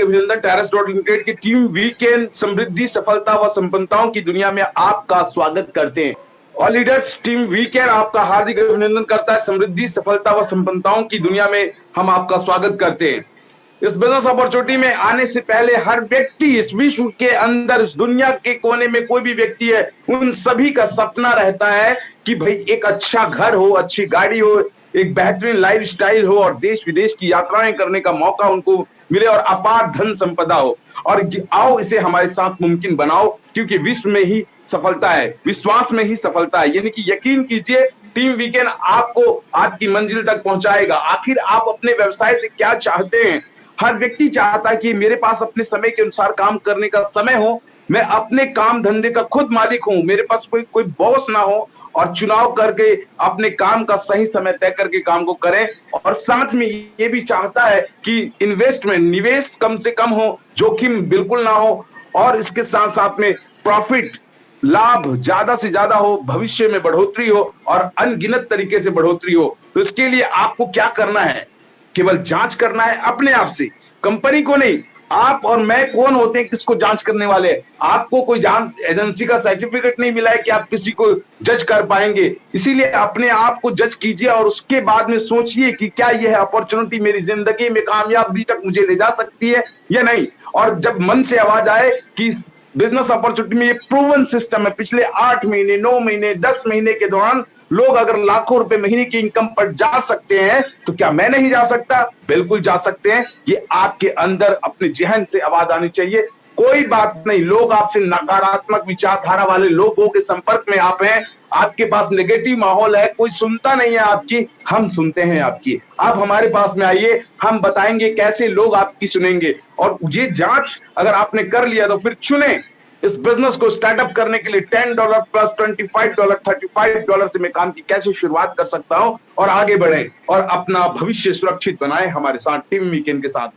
अभिनंदन। टायरस dot limited की team weekend समृद्धि, सफलता व संपन्नताओं की दुनिया में आपका स्वागत करते हैं। ऑल लीडर्स टीम वीकेंड आपका हार्दिक अभिनंदन करता है। समृद्धि, सफलता व संपन्नताओं की दुनिया में हम आपका स्वागत करते हैं। इस बिजनेस अपॉर्चुनिटी में आने से पहले हर व्यक्ति इस विश्व के अंदर, इस दुनिया के कोने में कोई भी व्यक्ति है, उन सभी का सपना रहता है कि भाई एक अच्छा घर हो, अच्छी गाड़ी हो, एक बेहतरीन लाइफस्टाइल हो और देश विदेश की यात्राएं करने का मौका उनको मिले और अपार धन संपदा हो। और आओ इसे हमारे साथ मुमकिन बनाओ, क्योंकि विश्व में ही सफलता है, विश्वास में ही सफलता है। यानी कि यकीन कीजिए, टीम वीकेंड आपको आपकी मंजिल तक पहुंचाएगा। आखिर आप अपने व्यवसाय से क्या चाहते हैं? हर व्यक्ति चाहता है कि मेरे पास अपने समय के अनुसार काम करने का समय हो, मैं अपने काम धंधे का खुद मालिक हूं, मेरे पास कोई बॉस ना हो, और चुनाव करके अपने काम का सही समय तय करके काम को करें। और साथ में ये भी चाहता है कि इन्वेस्टमेंट, निवेश कम से कम हो, जोखिम बिल्कुल ना हो, और इसके साथ साथ में प्रॉफिट, लाभ ज्यादा से ज्यादा हो, भविष्य में बढ़ोतरी हो और अनगिनत तरीके से बढ़ोतरी हो। तो इसके लिए आपको क्या करना है? केवल जांच करना है अपने आप से, कंपनी को नहीं। आप और मैं कौन होते हैं किसको जांच करने वाले? आपको कोई जांच एजेंसी का सर्टिफिकेट नहीं मिला है कि आप किसी को जज कर पाएंगे। इसीलिए अपने आप को जज कीजिए और उसके बाद में सोचिए कि क्या यह अपॉर्चुनिटी मेरी जिंदगी में कामयाबी तक मुझे ले जा सकती है या नहीं। और जब मन से आवाज आए कि बिजनेस अपॉर्चुनिटी में ये प्रूवन सिस्टम है, पिछले 8 महीने, 9 महीने, 10 महीने के दौरान लोग अगर लाखों रुपए महीने की इनकम पर जा सकते हैं, तो क्या मैं नहीं जा सकता? बिल्कुल जा सकते हैं। ये आपके अंदर अपने जहन से आवाज आनी चाहिए। कोई बात नहीं, लोग आपसे नकारात्मक विचारधारा वाले लोगों के संपर्क में आप हैं, आपके पास नेगेटिव माहौल है, कोई सुनता नहीं है आपकी, हम सुनते हैं आपकी। आप हमारे पास में आइए, हम बताएंगे कैसे लोग आपकी सुनेंगे। और ये जांच अगर आपने कर लिया तो फिर चुने इस बिजनेस को स्टार्टअप करने के लिए। $10 प्लस $25, $35 से मैं काम की कैसे शुरुआत कर सकता हूं और आगे बढ़े और अपना भविष्य सुरक्षित बनाए हमारे साथ, टीम वीकेंड के साथ।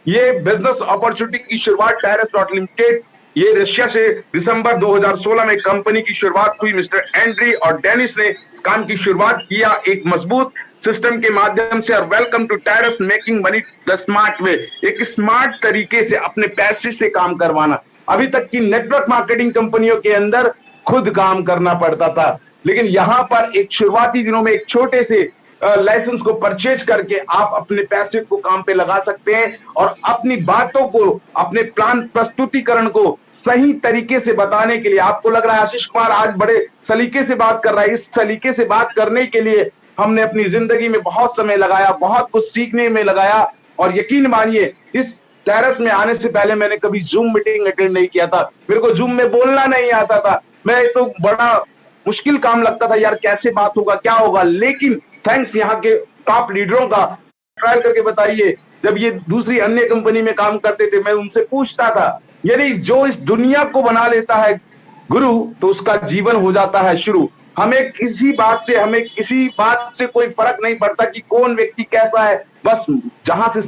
ये बिजनेस अपॉर्चुनिटी की शुरुआत टायरस डॉट लिमिटेड, ये रशिया से दिसंबर 2016 में कंपनी की शुरुआत हुई। मिस्टर एंड्री और डेनिस ने इस काम की शुरुआत किया एक मजबूत सिस्टम के माध्यम से। और welcome to Tyrus, making money the smart way. एक स्मार्ट तरीके से अपने पैसे से काम करवाना। अभी तक की नेटवर्क मार्केटिंग कंपनियों के अंदर खुद काम करना पड़ता था, लेकिन यहां पर एक शुरुआती दिनों में एक छोटे से लाइसेंस को परचेज करके आप अपने पैसे को काम पे लगा सकते हैं और अपनी बातों को, अपने प्लान प्रस्तुतिकरण को सही तरीके से बताने के लिए। आपको लग रहा है आशीष कुमार आज बड़े सलीके से बात कर रहा है, इस सलीके से बात करने के लिए हमने अपनी जिंदगी में बहुत समय लगाया, बहुत कुछ सीखने में लगाया। और यकीन मानिए, इस टायरस में आने से पहले मैंने कभी जूम मीटिंग अटेंड नहीं किया था, मेरे को जूम में बोलना नहीं आता था, मैं तो बड़ा मुश्किल काम लगता था यार, कैसे बात होगा, क्या होगा। लेकिन थैंक्स यहाँ के टॉप लीडरों का, ट्रायल करके बताइए, जब ये दूसरी अन्य कंपनी में काम करते थे मैं उनसे पूछता था, यानी जो इस दुनिया को बना लेता है गुरु, तो उसका जीवन हो जाता है शुरू। हमें किसी बात से कोई फर्क नहीं पड़ता कि कौन व्यक्ति कैसा है, बस जहां से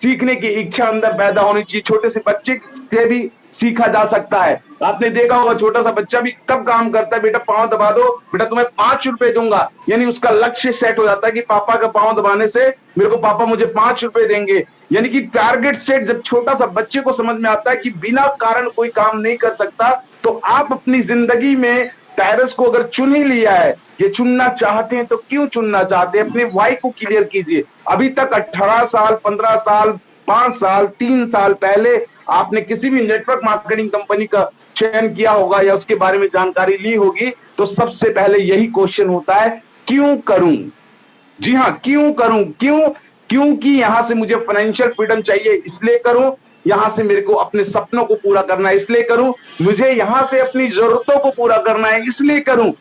सीखने की इच्छा अंदर पैदा होनी चाहिए। छोटे से बच्चे से भी सीखा जा सकता है। आपने देखा होगा छोटा सा बच्चा भी कब काम करता है, बेटा पांव दबा दो, बेटा तुम्हें 5 रुपए दूंगा, यानी उसका लक्ष्य सेट हो जाता है कि पापा का पांव दबाने से मेरे को पापा मुझे 5 रुपए देंगे। यानी कि टारगेट सेट जब छोटा सा बच्चे को समझ में आता है कि बिना कारण कोई काम नहीं कर सकता, तो आप अपनी जिंदगी में टायरस को अगर चुन ही लिया है, ये चुनना चाहते हैं, तो क्यों चुनना चाहते हैं? अपने वाई को क्लियर कीजिए। अभी तक 18 साल, 15 साल, 5 साल, 3 साल पहले आपने किसी भी नेटवर्क मार्केटिंग कंपनी का चयन किया होगा या उसके बारे में जानकारी ली होगी, तो सबसे पहले यही क्वेश्चन होता है, क्यों करूं? जी हाँ, क्यों करूं? क्योंकि यहां से मुझे फाइनेंशियल फ्रीडम चाहिए, इसलिए करूं। यहां से मेरे को अपने सपनों को पूरा करना है, इसलिए करूं। मुझे यहां से अपनी जरूरतों को पूरा करना है, इसलिए करूं।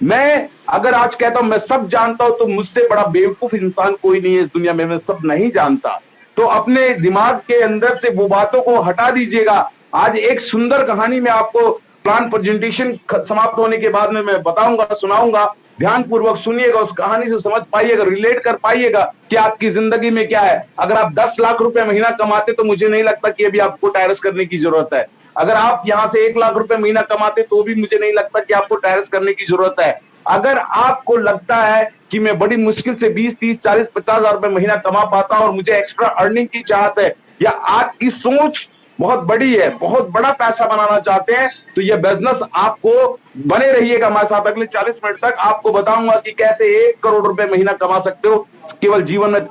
मैं अगर आज कहता हूं मैं सब जानता हूं, तो मुझसे बड़ा बेवकूफ इंसान कोई नहीं है इस दुनिया में, मैं सब नहीं जानता। तो अपने दिमाग के अंदर से वो बातों को हटा दीजिएगा। आज एक सुंदर कहानी में आपको प्लान प्रेजेंटेशन समाप्त होने के बाद में मैं बताऊंगा, सुनाऊंगा, ध्यान पूर्वक सुनिएगा, उस कहानी से समझ पाइएगा, रिलेट कर पाइएगा कि आपकी जिंदगी में क्या है। अगर आप 10 लाख रुपए महीना कमाते तो मुझे नहीं लगता कि अभी आपको टायरस करने की जरूरत है। अगर आप यहां से 1 लाख रुपए महीना कमाते तो भी मुझे नहीं लगता कि आपको टायरस करने की जरूरत है। अगर आपको लगता है कि मैं बड़ी मुश्किल से 20, 30, 40, 50 हजार रुपए महीना कमा पाता हूं और मुझे एक्स्ट्रा अर्निंग की चाहत है, या आपकी सोच बहुत बड़ी है, बहुत बड़ा पैसा बनाना चाहते हैं, तो ये बिजनेस आपको, बने रहिएगा हमारे साथ। अगले 40 मिनट तक आपको बताऊंगा कि कैसे 1 करोड़ रुपए महीना कमा सकते हो केवल जीवन में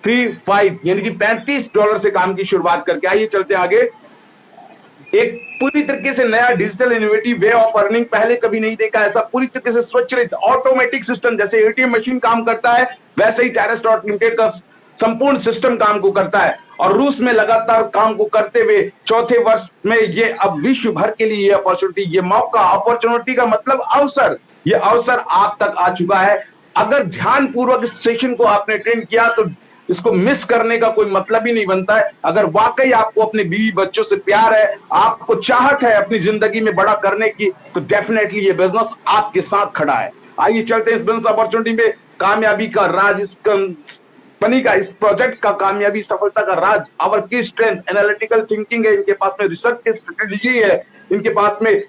35 यानी कि $35 से काम की शुरुआत करके। आइए चलते हैं आगे। एक पूरी तरीके से नया digital innovative way of earning, पहले कभी नहीं देखा ऐसा पूरी तरीके से स्वचालित ऑटोमेटिक सिस्टम, जैसे एटीएम मशीन काम करता है वैसे ही टायरस डॉट लिमिटेड का संपूर्ण सिस्टम काम को करता है। और रूस में लगातार काम को करते हुए चौथे वर्ष में ये अब विश्व भर के लिए ये अपॉर्चुनिटी, ये मौका, अपॉर्चुनिटी का मतलब अवसर, ये अवसर आप तक आ चुका है। अगर ध्यान पूर्वक इस सेशन को आपने अटेंड किया तो इसको मिस करने का कोई मतलब ही नहीं बनता है। अगर वाकई आपको अपने बीवी बच्चों से प्यार है, आपको चाहत है अपनी जिंदगी में बड़ा करने की, तो डेफिनेटली ये बिजनेस आपके साथ खड़ा है। आइए चलते हैं इस बिजनेस अपॉर्चुनिटी में। कामयाबी का राज, इस कंपनी का, इस प्रोजेक्ट का कामयाबी सफलता का राज, आवर की स्ट्रेंथ एनालिटिकल थिंकिंग है, इनके पास में रिसर्च की स्ट्रेटेजी है, इनके पास में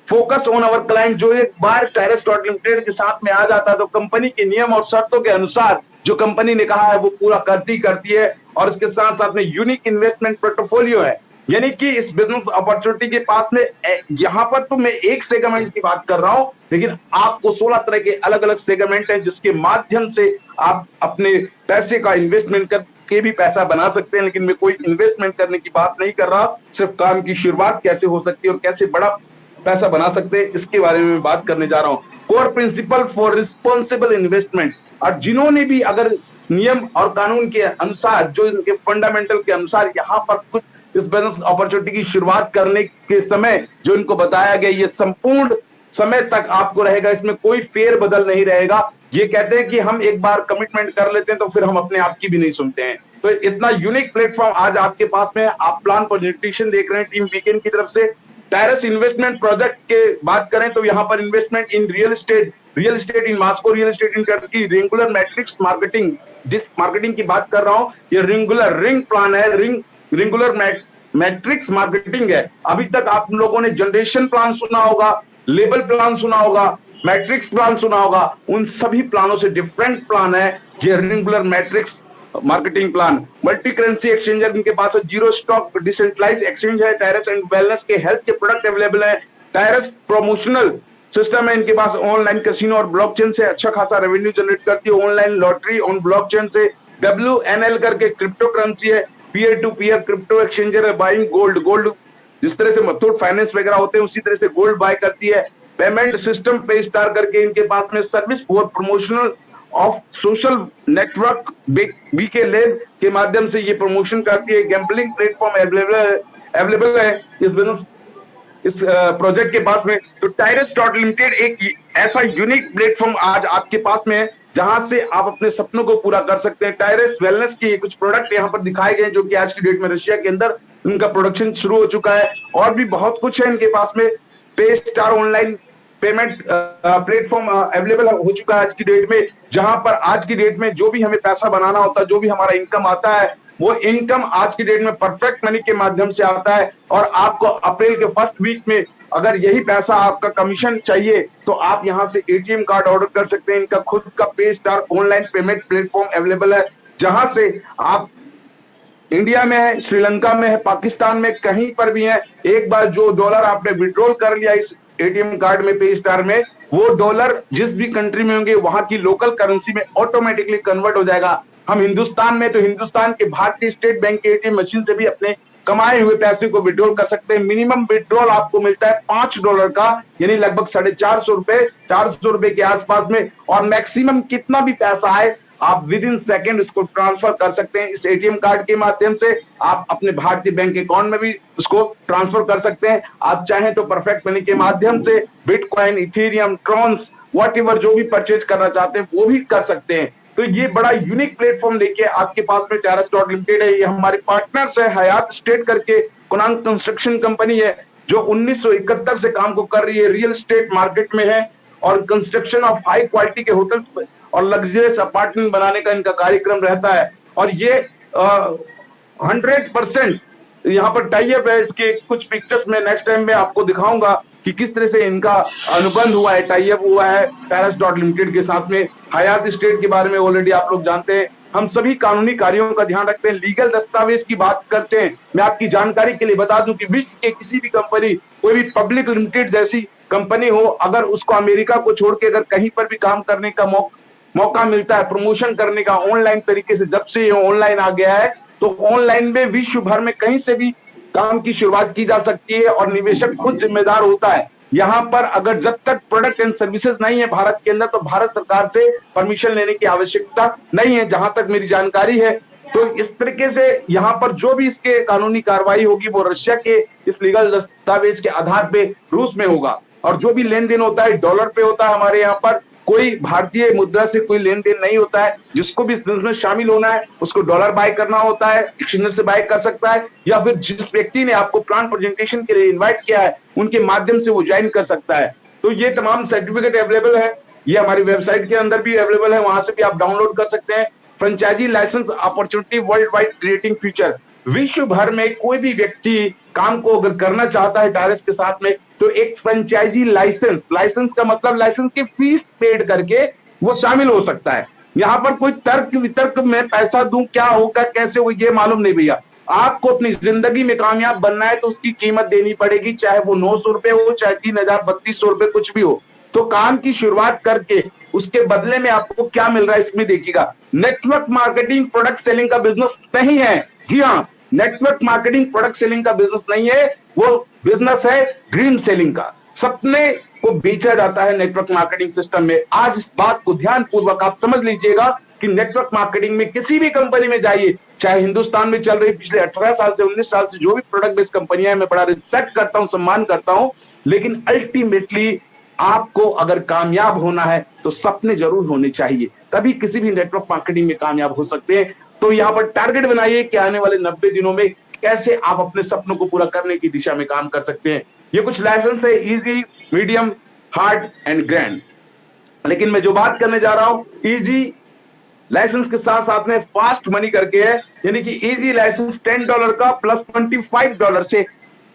फोकस ऑन अवर क्लाइंट। जो एक बार टायरस डॉट लिमिटेड के साथ में आ जाता है तो कंपनी के नियम और शर्तों के अनुसार जो कंपनी ने कहा है वो पूरा करती है। और इसके साथ साथ में यूनिक इन्वेस्टमेंट पोर्टफोलियो है, यानी कि इस बिजनेस अपॉर्चुनिटी के पास में यहां पर तो मैं एक सेगमेंट की बात कर रहा हूं, लेकिन आपको 16 तरह के अलग अलग सेगमेंट हैं जिसके माध्यम से आप अपने पैसे का इन्वेस्टमेंट करके भी पैसा बना सकते हैं। लेकिन मैं कोई इन्वेस्टमेंट करने की बात नहीं कर रहा, सिर्फ काम की शुरुआत कैसे हो सकती है और कैसे बड़ा पैसा बना सकते हैं इसके बारे में बात करने जा रहा हूं। Core principle for responsible investment, और जिन्होंने भी अगर नियम और कानून के अनुसार, जो इनके फंडामेंटल के अनुसार यहाँ पर कुछ इस बिजनेस अपॉर्चुनिटी की शुरुआत करने के समय जो इनको बताया गया, ये संपूर्ण समय तक आपको रहेगा, इसमें कोई फेर बदल नहीं रहेगा। ये कहते हैं कि हम एक बार कमिटमेंट कर लेते हैं तो फिर हम अपने आप की भी नहीं सुनते हैं। तो इतना यूनिक प्लेटफॉर्म आज आपके पास में, आप प्लान प्रेजेंटेशन देख रहे हैं टीम वीकेंड की तरफ से। टायरस इन्वेस्टमेंट प्रोजेक्ट के बात करें तो यहाँ पर investment in real estate in Moscow, real estate in Turkey, regular matrix marketing, जिस मार्केटिंग की बात कर रहा हूं ये रेंगुलर रिंग प्लान है, रेंगुलर मैट्रिक्स मार्केटिंग है। अभी तक आप लोगों ने जनरेशन प्लान सुना होगा, लेबल प्लान सुना होगा, मैट्रिक्स प्लान सुना होगा, उन सभी प्लानों से डिफरेंट प्लान है ये regular matrix marketing plan. Multi currency exchanger इनके पास है, जीरो स्टॉक डिसेंट्रलाइज एक्सचेंज है, टायरस एंड वेलनेस के हेल्थ के प्रोडक्ट अवेलेबल है, टायरस प्रमोशनल सिस्टम है इनके पास, ऑनलाइन कैसीनो और ब्लॉकचेन से अच्छा खासा रेवेन्यू जनरेट करती है, ऑनलाइन लॉटरी ऑन ब्लॉकचेन से, WNL करके क्रिप्टो करेंसी है, peer to peer crypto exchanger है, बाइंग गोल्ड जिस तरह से मुथूट फाइनेंस वगैरह होते हैं उसी तरह से गोल्ड बाय करती है, पेमेंट सिस्टम पे स्टार करके इनके पास में service for promotional of social network BK lab के माध्यम से ये प्रमोशन करती है, गैम्बलिंग प्लेटफॉर्म अवेलेबल है इस बिजनेस इस प्रोजेक्ट के पास में। तो टायरस डॉट लिमिटेड एक ऐसा यूनिक प्लेटफॉर्म आज आपके पास में है जहां से आप अपने सपनों को पूरा कर सकते हैं। टायरस वेलनेस के कुछ प्रोडक्ट यहाँ पर दिखाए गए जो कि आज की डेट में रशिया के अंदर उनका प्रोडक्शन शुरू हो चुका है, और भी बहुत कुछ है इनके पास में। पे star online payment platform available हो चुका है आज की डेट में, जहां पर आज की डेट में जो भी हमें पैसा बनाना होता है, जो भी हमारा इनकम आता है, वो इनकम आज की डेट में परफेक्ट मनी के माध्यम से आता है। और आपको अप्रैल के फर्स्ट वीक में अगर यही पैसा आपका कमीशन चाहिए तो आप यहां से एटीएम कार्ड ऑर्डर कर सकते हैं। इनका खुद का पे star online payment platform available है, जहां से आप इंडिया में है, श्रीलंका में है, पाकिस्तान में, कहीं पर भी है, एक बार जो डॉलर आपने विड्रॉल कर लिया इस एटीएम कार्ड में, पे स्टार में, वो डॉलर जिस भी कंट्री में होंगे वहां की लोकल करेंसी में ऑटोमेटिकली कन्वर्ट हो जाएगा। हम हिंदुस्तान में तो हिंदुस्तान के भारतीय स्टेट बैंक के एटीएम मशीन से भी अपने कमाए हुए पैसे को विड्रॉल कर सकते हैं। मिनिमम विड्रॉल आपको मिलता है $5 का, यानी लगभग 450 रुपए, 400 रुपए के आसपास में। और मैक्सिमम कितना भी पैसा आए आप विद इन सेकेंड इसको ट्रांसफर कर सकते हैं। इस एटीएम कार्ड के माध्यम से आप अपने भारतीय बैंक अकाउंट में भी इसको ट्रांसफर कर सकते हैं। आप चाहें तो परफेक्ट मनी के माध्यम से बिटकॉइन, इथेरियम, ट्रॉन्स, व्हाटएवर जो भी परचेज करना चाहते हैं वो भी कर सकते हैं। तो ये बड़ा यूनिक प्लेटफॉर्म लेके आपके पास में टायरस डॉट लिमिटेड है। ये हमारे पार्टनर्स है, हयात स्टेट करके कुनांग कंस्ट्रक्शन कंपनी है जो 1971 से काम को कर रही है, रियल एस्टेट मार्केट में है और कंस्ट्रक्शन ऑफ हाई क्वालिटी के होटल और लग्जरियस अपार्टमेंट बनाने का इनका कार्यक्रम रहता है। और ये 100% यहाँ पर टाई अप है। इसके कुछ पिक्चर्स में नेक्स्ट टाइम में आपको दिखाऊंगा कि किस तरह से इनका अनुबंध हुआ है, टाई अप हुआ है टायरस डॉट लिमिटेड के साथ में। हयात स्टेट के बारे में ऑलरेडी आप लोग जानते हैं, हम सभी कानूनी कार्यों का ध्यान रखते हैं, लीगल दस्तावेज की बात करते हैं। मैं आपकी जानकारी के लिए बता दूं कि विश्व के किसी भी कंपनी, कोई भी पब्लिक लिमिटेड जैसी कंपनी हो, अगर उसको अमेरिका को छोड़ के अगर कहीं पर भी काम करने का मौका मिलता है, प्रमोशन करने का ऑनलाइन तरीके से, जब से ये ऑनलाइन आ गया है तो ऑनलाइन में विश्व भर में कहीं से भी काम की शुरुआत की जा सकती है और निवेशक खुद जिम्मेदार होता है। यहाँ पर अगर जब तक प्रोडक्ट एंड सर्विसेज नहीं है भारत के अंदर, तो भारत सरकार से परमिशन लेने की आवश्यकता नहीं है, जहां तक मेरी जानकारी है। तो इस तरीके से यहाँ पर जो भी इसके कानूनी कार्रवाई होगी वो रशिया के इस लीगल दस्तावेज के आधार पे रूस में होगा, और जो भी लेन देन होता है डॉलर पे होता है। हमारे यहाँ पर कोई भारतीय मुद्रा से कोई लेन देन नहीं होता है। जिसको भी बिजनेस में शामिल होना है उसको डॉलर बाय करना होता है, एक्सचेंजर से बाय कर सकता है, या फिर जिस व्यक्ति ने आपको प्लान प्रेजेंटेशन के लिए इनवाइट किया है उनके माध्यम से वो ज्वाइन कर सकता है। तो ये तमाम सर्टिफिकेट अवेलेबल है, ये हमारी वेबसाइट के अंदर भी अवेलेबल है, वहां से भी आप डाउनलोड कर सकते हैं। Franchisee licence opportunity worldwide creating future, विश्व भर में कोई भी व्यक्ति काम को अगर करना चाहता है टायरस के साथ में, तो एक फ्रेंचाइजी लाइसेंस का मतलब लाइसेंस की फीस पेड करके वो शामिल हो सकता है। यहाँ पर कोई तर्क वितर्क में पैसा दूं, क्या होगा कैसे हो ये मालूम नहीं भैया। आपको अपनी जिंदगी में कामयाब बनना है तो उसकी कीमत देनी पड़ेगी, चाहे वो 900 रुपए हो, चाहे 3000 रुपए कुछ भी हो। तो काम की शुरुआत करके उसके बदले में आपको क्या मिल रहा है इसमें देखिएगा। नेटवर्क मार्केटिंग प्रोडक्ट सेलिंग का बिजनेस नहीं है, जी हाँ, नेटवर्क मार्केटिंग प्रोडक्ट सेलिंग का बिजनेस नहीं है, वो बिजनेस है ड्रीम सेलिंग का। सपने को बेचा जाता है नेटवर्क मार्केटिंग सिस्टम में। आज इस बात को ध्यान पूर्वक आप समझ लीजिएगा कि नेटवर्क मार्केटिंग में किसी भी कंपनी में जाइए, चाहे हिंदुस्तान में चल रही पिछले 18 साल से 19 साल से जो भी प्रोडक्ट बेस्ड कंपनियां हैं, मैं बड़ा रिस्पेक्ट करता हूं, सम्मान करता हूं, लेकिन अल्टीमेटली आपको अगर कामयाब होना है तो सपने जरूर होने चाहिए, तभी किसी भी नेटवर्क मार्केटिंग में कामयाब हो सकते हैं। तो यहाँ पर टारगेट बनाइए कि आने वाले 90 दिनों में कैसे आप अपने सपनों को पूरा करने की दिशा में काम कर सकते हैं। ये कुछ लाइसेंस है, easy, medium, hard and grand. लेकिन मैं जो बात करने जा रहा हूं, इजी लाइसेंस के साथ साथ में फास्ट मनी करके है, यानी कि इजी लाइसेंस $10 का प्लस $25 से,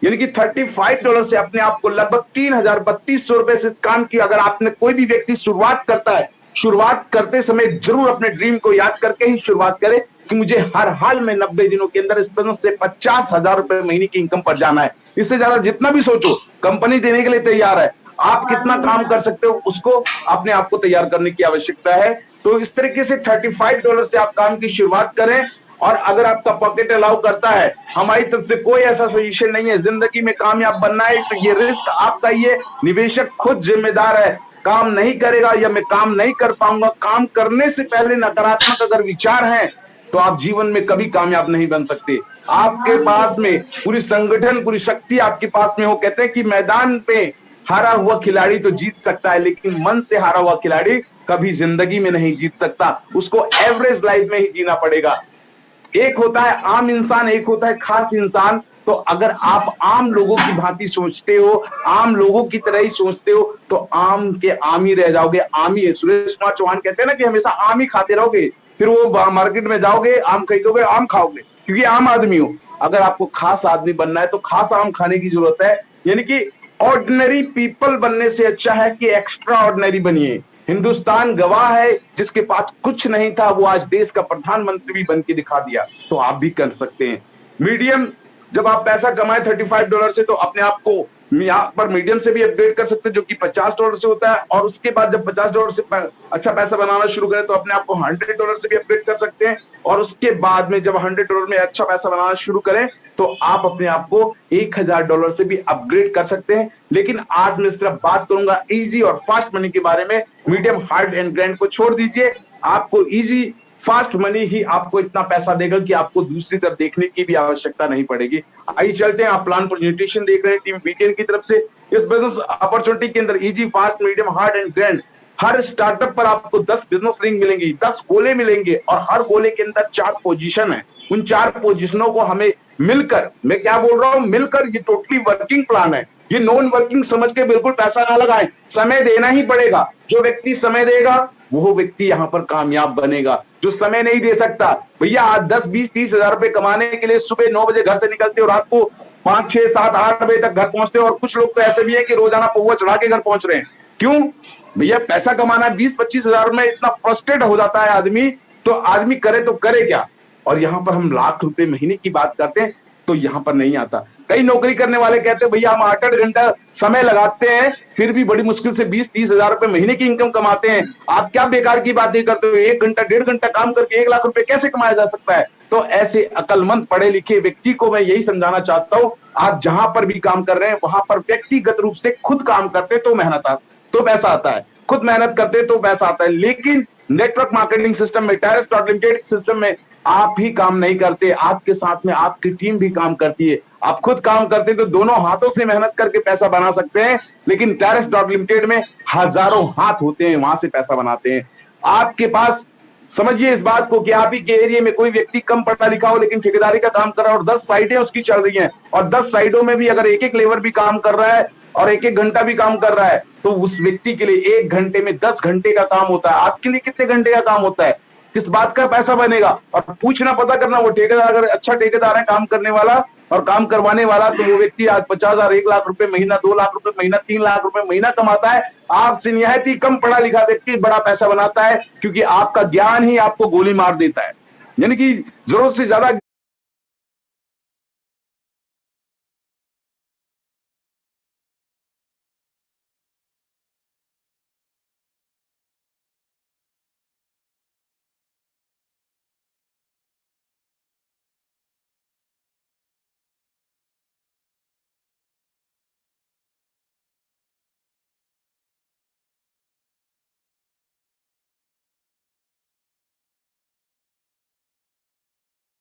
यानी कि $35 से अपने आप को लगभग 3200 रुपए से इस काम की अगर आपने कोई भी व्यक्ति शुरुआत करता है, शुरुआत करते समय जरूर अपने ड्रीम को याद करके ही शुरुआत करें कि मुझे हर हाल में 90 दिनों के अंदर इस बिजनेस से 50,000 रुपए महीने की इनकम पर जाना है। इससे ज्यादा जितना भी सोचो कंपनी देने के लिए तैयार है, आप कितना काम कर सकते हो उसको अपने आप को तैयार करने की आवश्यकता है। तो इस तरीके से $35 से आप काम की शुरुआत करें, और अगर आपका पॉकेट अलाउ करता है, हमारी तरफ से कोई ऐसा सजेशन नहीं है। जिंदगी में कामयाब बनना है तो ये रिस्क आपका ही है, निवेशक खुद जिम्मेदार है। काम नहीं करेगा या मैं काम नहीं कर पाऊंगा, काम करने से पहले नकारात्मक अगर विचार हैं तो आप जीवन में कभी कामयाब नहीं बन सकते। आपके पास में पूरी संगठन, पूरी शक्ति आपके पास में हो। कहते हैं कि मैदान पे हारा हुआ खिलाड़ी तो जीत सकता है, लेकिन मन से हारा हुआ खिलाड़ी कभी जिंदगी में नहीं जीत सकता, उसको एवरेज लाइफ में ही जीना पड़ेगा। एक होता है आम इंसान, एक होता है खास इंसान। तो अगर आप आम लोगों की भांति सोचते हो, आम लोगों की तरह ही सोचते हो, तो आम के आम ही रह जाओगे। आम ही है, सुरेश कुमार चौहान कहते हैं ना कि हमेशा आम ही खाते रहोगे, फिर वो मार्केट में जाओगे आम खरीदोगे, आम खाओगे, क्योंकि आम आदमी हो। अगर आपको खास आदमी बनना है तो खास आम खाने की जरूरत है, यानी कि ऑर्डिनरी पीपल बनने से अच्छा है कि एक्स्ट्रा ऑर्डिनरी बनिए। हिंदुस्तान गवाह है, जिसके पास कुछ नहीं था वो आज देश का प्रधानमंत्री भी बन के दिखा दिया, तो आप भी कर सकते हैं। मीडियम, जब आप पैसा कमाए $35 से, तो अपने आप को यहाँ पर मीडियम से भी अपग्रेड कर सकते हैं, जो कि $50 से होता है। और उसके बाद जब $50 से अच्छा पैसा बनाना शुरू करें तो अपने आप को $100 से भी अपग्रेड कर सकते हैं। और उसके बाद में जब $100 में अच्छा पैसा बनाना शुरू करें तो आप अपने आप को $1000 से भी अपग्रेड कर सकते हैं। लेकिन आज मैं सिर्फ बात करूंगा इजी और फास्ट मनी के बारे में। मीडियम, हार्ड एंड ग्रैंड को छोड़ दीजिए, आपको इजी फास्ट मनी ही आपको इतना पैसा देगा कि आपको दूसरी तरफ देखने की भी आवश्यकता नहीं पड़ेगी। आइए चलते हैं, आप प्लान प्रेजेंटेशन देख रहे हैं टीम वीकेंड की तरफ से। इस बिजनेस अपॉर्चुनिटी के अंदर easy, fast, medium, hard and grand, her startup पर आपको 10 बिजनेस रिंग मिलेंगी, 10 गोले मिलेंगे, और हर गोले के अंदर 4 पोजीशन है। उन 4 पोजीशनों को हमें मिलकर, मैं क्या बोल रहा हूं, मिलकर ये टोटली वर्किंग प्लान है। ये नॉन वर्किंग समझ के बिल्कुल पैसा ना लगाएं, समय देना ही पड़ेगा। जो व्यक्ति समय देगा वो व्यक्ति यहाँ पर कामयाब बनेगा। जो समय नहीं दे सकता, भैया आज 10, 20, 30 हजार रुपए कमाने के लिए सुबह 9 बजे घर से निकलते हो, रात को 5, 6, 7, 8 बजे तक घर पहुंचते हो। और कुछ लोग तो ऐसे भी है कि रोजाना पौवा चढ़ा के घर पहुंच रहे हैं। क्यों भैया? पैसा कमाना 20-25 हजार में इतना फ्रस्ट्रेट हो जाता है आदमी तो आदमी करे तो करे क्या। और यहाँ पर हम लाख रुपए महीने की बात करते हैं तो यहाँ पर नहीं आता। कई नौकरी करने वाले कहते हैं भैया हम 8-8 घंटा समय लगाते हैं फिर भी बड़ी मुश्किल से 20-30 हजार रुपए महीने की इनकम कमाते हैं। आप क्या बेकार की बातें करते हो, 1 घंटा 1.5 घंटा काम करके 1 लाख रुपए कैसे कमाया जा सकता है। तो ऐसे अकलमंद पढ़े लिखे व्यक्ति को मैं यही समझाना चाहता हूं, आप जहां पर भी काम कर रहे हैं वहां पर व्यक्तिगत रूप से खुद काम करते तो मेहनत आता तो पैसा आता है, खुद मेहनत करते तो पैसा आता है। लेकिन नेटवर्क मार्केटिंग सिस्टम में, टायरस लिमिटेड सिस्टम में आप ही काम नहीं करते, आपके साथ में आपकी टीम भी काम करती है। आप खुद काम करते तो दोनों हाथों से मेहनत करके पैसा बना सकते हैं, लेकिन टायरस लिमिटेड में हजारों हाथ होते हैं, वहां से पैसा बनाते हैं। आपके पास समझिए इस बात को कि आप ही के एरिया में कोई व्यक्ति कम पढ़ा लिखा हो लेकिन ठेकेदारी का काम कर रहा है और 10 साइटें उसकी चल रही हैं और 10 साइटों में भी अगर एक लेबर भी काम कर रहा है और 1-1 घंटा भी काम कर रहा है तो उस व्यक्ति के लिए 1 घंटे में 10 घंटे का काम होता है। आपके लिए कितने घंटे का काम होता है, किस बात का पैसा बनेगा। और पूछना पता करना, वो ठेकेदार अगर अच्छा ठेकेदार है काम करने वाला और काम करवाने वाला, तो वो व्यक्ति आज 50,000, 1 लाख रुपए महीना, 2 लाख रुपए महीना, 3 लाख रुपए महीना कमाता है। आपसे निहायत ही कम पढ़ा लिखा व्यक्ति बड़ा पैसा बनाता है, क्योंकि आपका ज्ञान ही आपको गोली मार देता है। यानी कि जरूरत से ज्यादा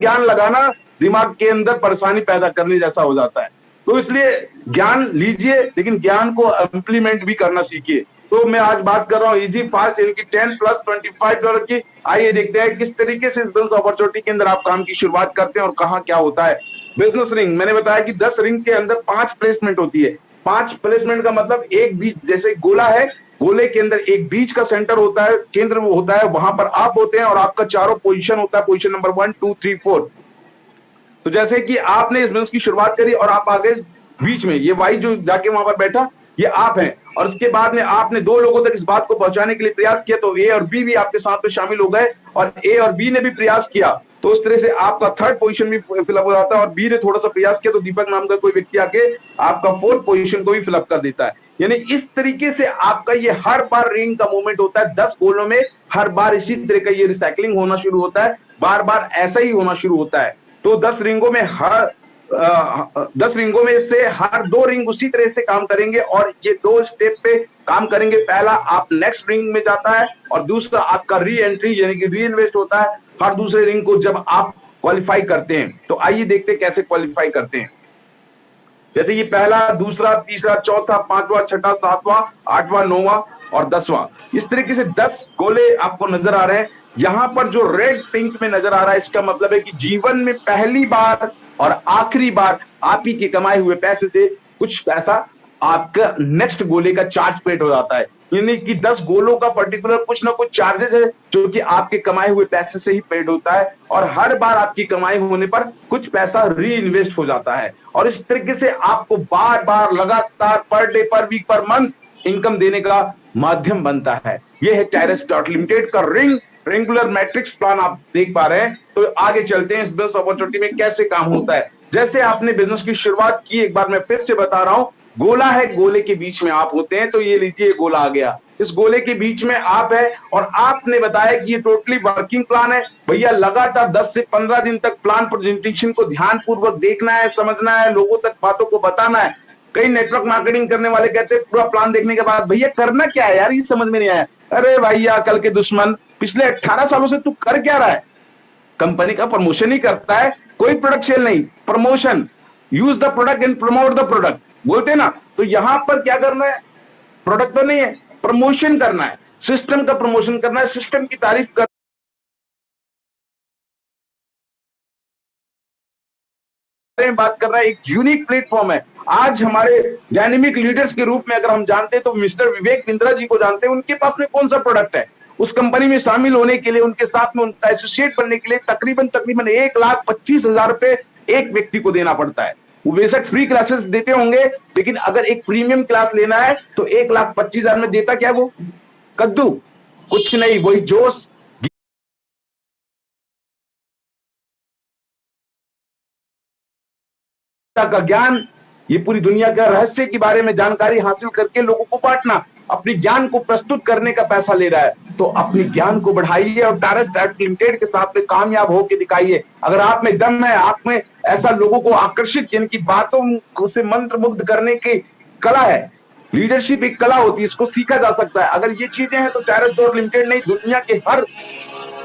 ज्ञान लगाना दिमाग के अंदर परेशानी पैदा करने जैसा हो जाता है। तो इसलिए ज्ञान लीजिए लेकिन ज्ञान को इंप्लीमेंट भी करना सीखिए। तो मैं आज बात कर रहा हूँ इजी फास्ट यानी कि 10 प्लस $25 की। आइए देखते हैं किस तरीके से इस बिजनेस अपॉर्चुनिटी के अंदर आप काम की शुरुआत करते हैं और कहाँ क्या होता है। बिजनेस रिंग, मैंने बताया कि 10 रिंग के अंदर 5 प्लेसमेंट होती है। 5 प्लेसमेंट का मतलब एक बीच, जैसे गोला है, गोले के अंदर एक बीच का सेंटर होता है, केंद्र वो होता है, वहां पर आप होते हैं और आपका चारों पोजीशन होता है, पोजीशन नंबर 1, 2, 3, 4। तो जैसे कि आपने इस बिजनेस की शुरुआत करी और आप आगे बीच में, ये वाई जो जाके वहां पर बैठा ये आप हैं, और उसके बाद में आपने 2 लोगों तक इस बात को पहुंचाने के लिए प्रयास किया, तो ए और बी भी आपके साथ में शामिल हो गए और ए और बी ने भी प्रयास किया, तो उस तरह से आपका 3rd पोजीशन भी फिलअप हो जाता है। और बी ने थोड़ा सा प्रयास किया तो दीपक नाम का कोई व्यक्ति आके आपका 4th पोजीशन को भी फिलअप कर देता है। यानी इस तरीके से आपका ये हर बार रिंग का मूवमेंट होता है। 10 गोलों में हर बार इसी तरह का ये रिसाइकलिंग होना शुरू होता है, बार बार ऐसा ही होना शुरू होता है। तो 10 रिंगों में 10 रिंगों में से हर 2 रिंग उसी तरह से काम करेंगे और ये 2 स्टेप पे काम करेंगे। पहला आप नेक्स्ट रिंग में जाता है और दूसरा आपका री एंट्री यानी कि री इन्वेस्ट होता है हर दूसरे रिंग को जब आप क्वालिफाई करते हैं। तो आइए देखते हैं कैसे क्वालिफाई करते हैं। जैसे ये पहला, दूसरा, तीसरा, चौथा, 5वां, 6वां, 7वां, 8वां, 9वां और 10वां, इस तरीके से 10 गोले आपको नजर आ रहे हैं। यहां पर जो रेड पिंक में नजर आ रहा है इसका मतलब है कि जीवन में पहली बार और आखिरी बार आप ही के कमाए हुए पैसे से कुछ पैसा आपका नेक्स्ट गोले का चार्ज पेड हो जाता है। यानी कि 10 गोलों का पर्टिकुलर कुछ ना कुछ चार्जेस है जो कि आपके कमाए हुए पैसे से ही पेड होता है और हर बार आपकी कमाई होने पर कुछ पैसा री इन्वेस्ट हो जाता है और इस तरीके से आपको बार बार लगातार per day, per week, per month income देने का माध्यम बनता है। यह है टायरस लिमिटेड का रेंगुलर मैट्रिक्स प्लान आप देख पा रहे हैं। तो आगे चलते हैं इस बिजनेस अपॉर्चुनिटी में कैसे काम होता है। जैसे आपने बिजनेस की शुरुआत की, एक बार मैं फिर से बता रहा हूं, गोला है, गोले के बीच में आप होते हैं। तो ये लीजिए गोला आ गया, इस गोले के बीच में आप है और आपने बताया कि ये टोटली वर्किंग प्लान है। भैया लगातार 10 से 15 दिन तक प्लान प्रेजेंटेशन को ध्यान पूर्वक देखना है, समझना है, लोगों तक बातों को बताना है। कई नेटवर्क मार्केटिंग करने वाले कहते हैं पूरा प्लान देखने के बाद भैया करना क्या है यार, ये समझ में नहीं आया। अरे भैया कल के दुश्मन, पिछले 18 सालों से तू कर क्या रहा है? कंपनी का प्रमोशन ही करता है, कोई प्रोडक्ट सेल नहीं, promotion. Use the product and promote the product बोलते हैं ना। तो यहां पर क्या करना है, प्रोडक्ट तो नहीं है, प्रमोशन करना है, सिस्टम का प्रमोशन करना है, सिस्टम की तारीफ कर बात कर रहा है। एक यूनिक प्लेटफॉर्म है। आज हमारे डायनेमिक लीडर्स के रूप में अगर हम जानते हैं तो मिस्टर विवेक बिंद्रा जी को जानते हैं। उनके पास में कौन सा प्रोडक्ट है? उस कंपनी में शामिल होने के लिए, उनके साथ में उनका एसोसिएट बनने के लिए तकरीबन 1,25,000 रुपए एक व्यक्ति को देना पड़ता है। वो बेशक फ्री क्लासेस देते होंगे, लेकिन अगर एक प्रीमियम क्लास लेना है तो 1,25,000 में देता क्या वो? कद्दू, कुछ नहीं, वही जोश सफलता का ज्ञान, ये पूरी दुनिया का रहस्य के बारे में जानकारी हासिल करके लोगों को बांटना, अपने ज्ञान को प्रस्तुत करने का पैसा ले रहा है। तो अपने ज्ञान को बढ़ाइए और टारस प्राइवेट लिमिटेड के साथ में कामयाब होकर दिखाइए। अगर आप में दम है, आप में ऐसा लोगों को आकर्षित, यानी कि बातों से मंत्रमुग्ध करने की कला है, लीडरशिप एक कला होती है, इसको सीखा जा सकता है। अगर ये चीजें हैं तो टारस प्राइवेट लिमिटेड नहीं, दुनिया के हर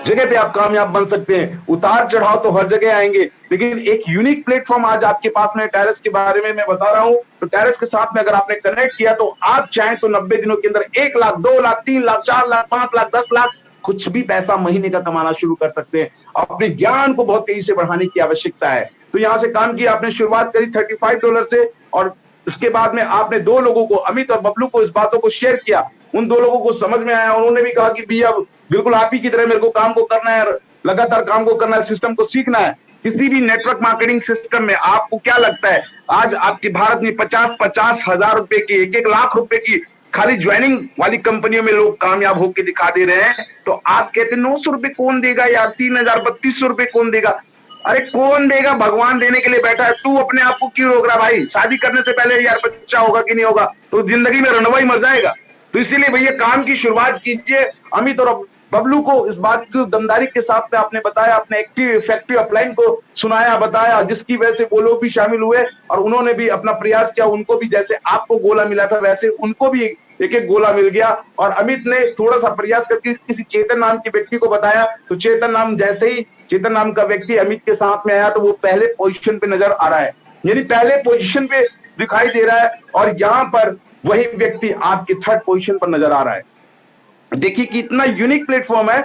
जगह पे आप कामयाब बन सकते हैं। उतार चढ़ाव तो हर जगह आएंगे, लेकिन एक यूनिक प्लेटफॉर्म आज आपके पास में टारस के बारे में मैं बता रहा हूं। तो टारस के साथ में अगर आपने कनेक्ट किया तो आप चाहें तो 90 दिनों के अंदर 1 लाख, 2 लाख, 3 लाख, 4 लाख, 5 लाख, 10 लाख, कुछ भी पैसा महीने का कमाना शुरू कर सकते हैं। अपने ज्ञान को बहुत तेजी से बढ़ाने की आवश्यकता है। तो यहां से काम किया, आपने शुरुआत करी $35 से, और इसके बाद में आपने 2 लोगों को, अमित और बबलू को, इस बातों को शेयर किया। उन 2 लोगों को समझ में आया, उन्होंने भी कहा कि भैया बिल्कुल आप ही की तरह मेरे को काम को करना है, लगातार काम को करना है, सिस्टम को सीखना है। किसी भी नेटवर्क मार्केटिंग सिस्टम में आपको क्या लगता है, आज आपके भारत में 50-50 हजार रुपए की, 1-1 लाख रुपए की खाली ज्वाइनिंग वाली कंपनियों में लोग कामयाब होकर दिखा दे रहे हैं। तो आप कहते हैं 900 रुपए कौन देगा यार, 3000-3200 रुपए कौन देगा? अरे कौन देगा, भगवान देने के लिए बैठा है। तू अपने आप को क्यों रोक रहा भाई? शादी करने से पहले यार बच्चा होगा कि नहीं होगा, तो जिंदगी में रनवा ही मर जाएगा। तो इसीलिए भैया काम की शुरुआत कीजिए। अमित और बबलू को इस बात की दमदारी के साथ में आपने बताया, अपने एक्टिव इफेक्टिव अपलाइन को सुनाया, बताया, जिसकी वजह से वो लोग भी शामिल हुए और उन्होंने भी अपना प्रयास किया। उनको भी जैसे आपको गोला मिला था वैसे उनको भी एक एक गोला मिल गया। और अमित ने थोड़ा सा प्रयास करके किसी चेतन नाम के व्यक्ति को बताया, तो चेतन नाम, जैसे ही चेतन नाम का व्यक्ति अमित के साथ में आया तो वो पहले पोजीशन पे नजर आ रहा है, यानी पहले पोजीशन पे दिखाई दे रहा है। और यहाँ पर वही व्यक्ति आपके 3rd पोजीशन पर नजर आ रहा है। देखिए कि इतना यूनिक प्लेटफॉर्म है।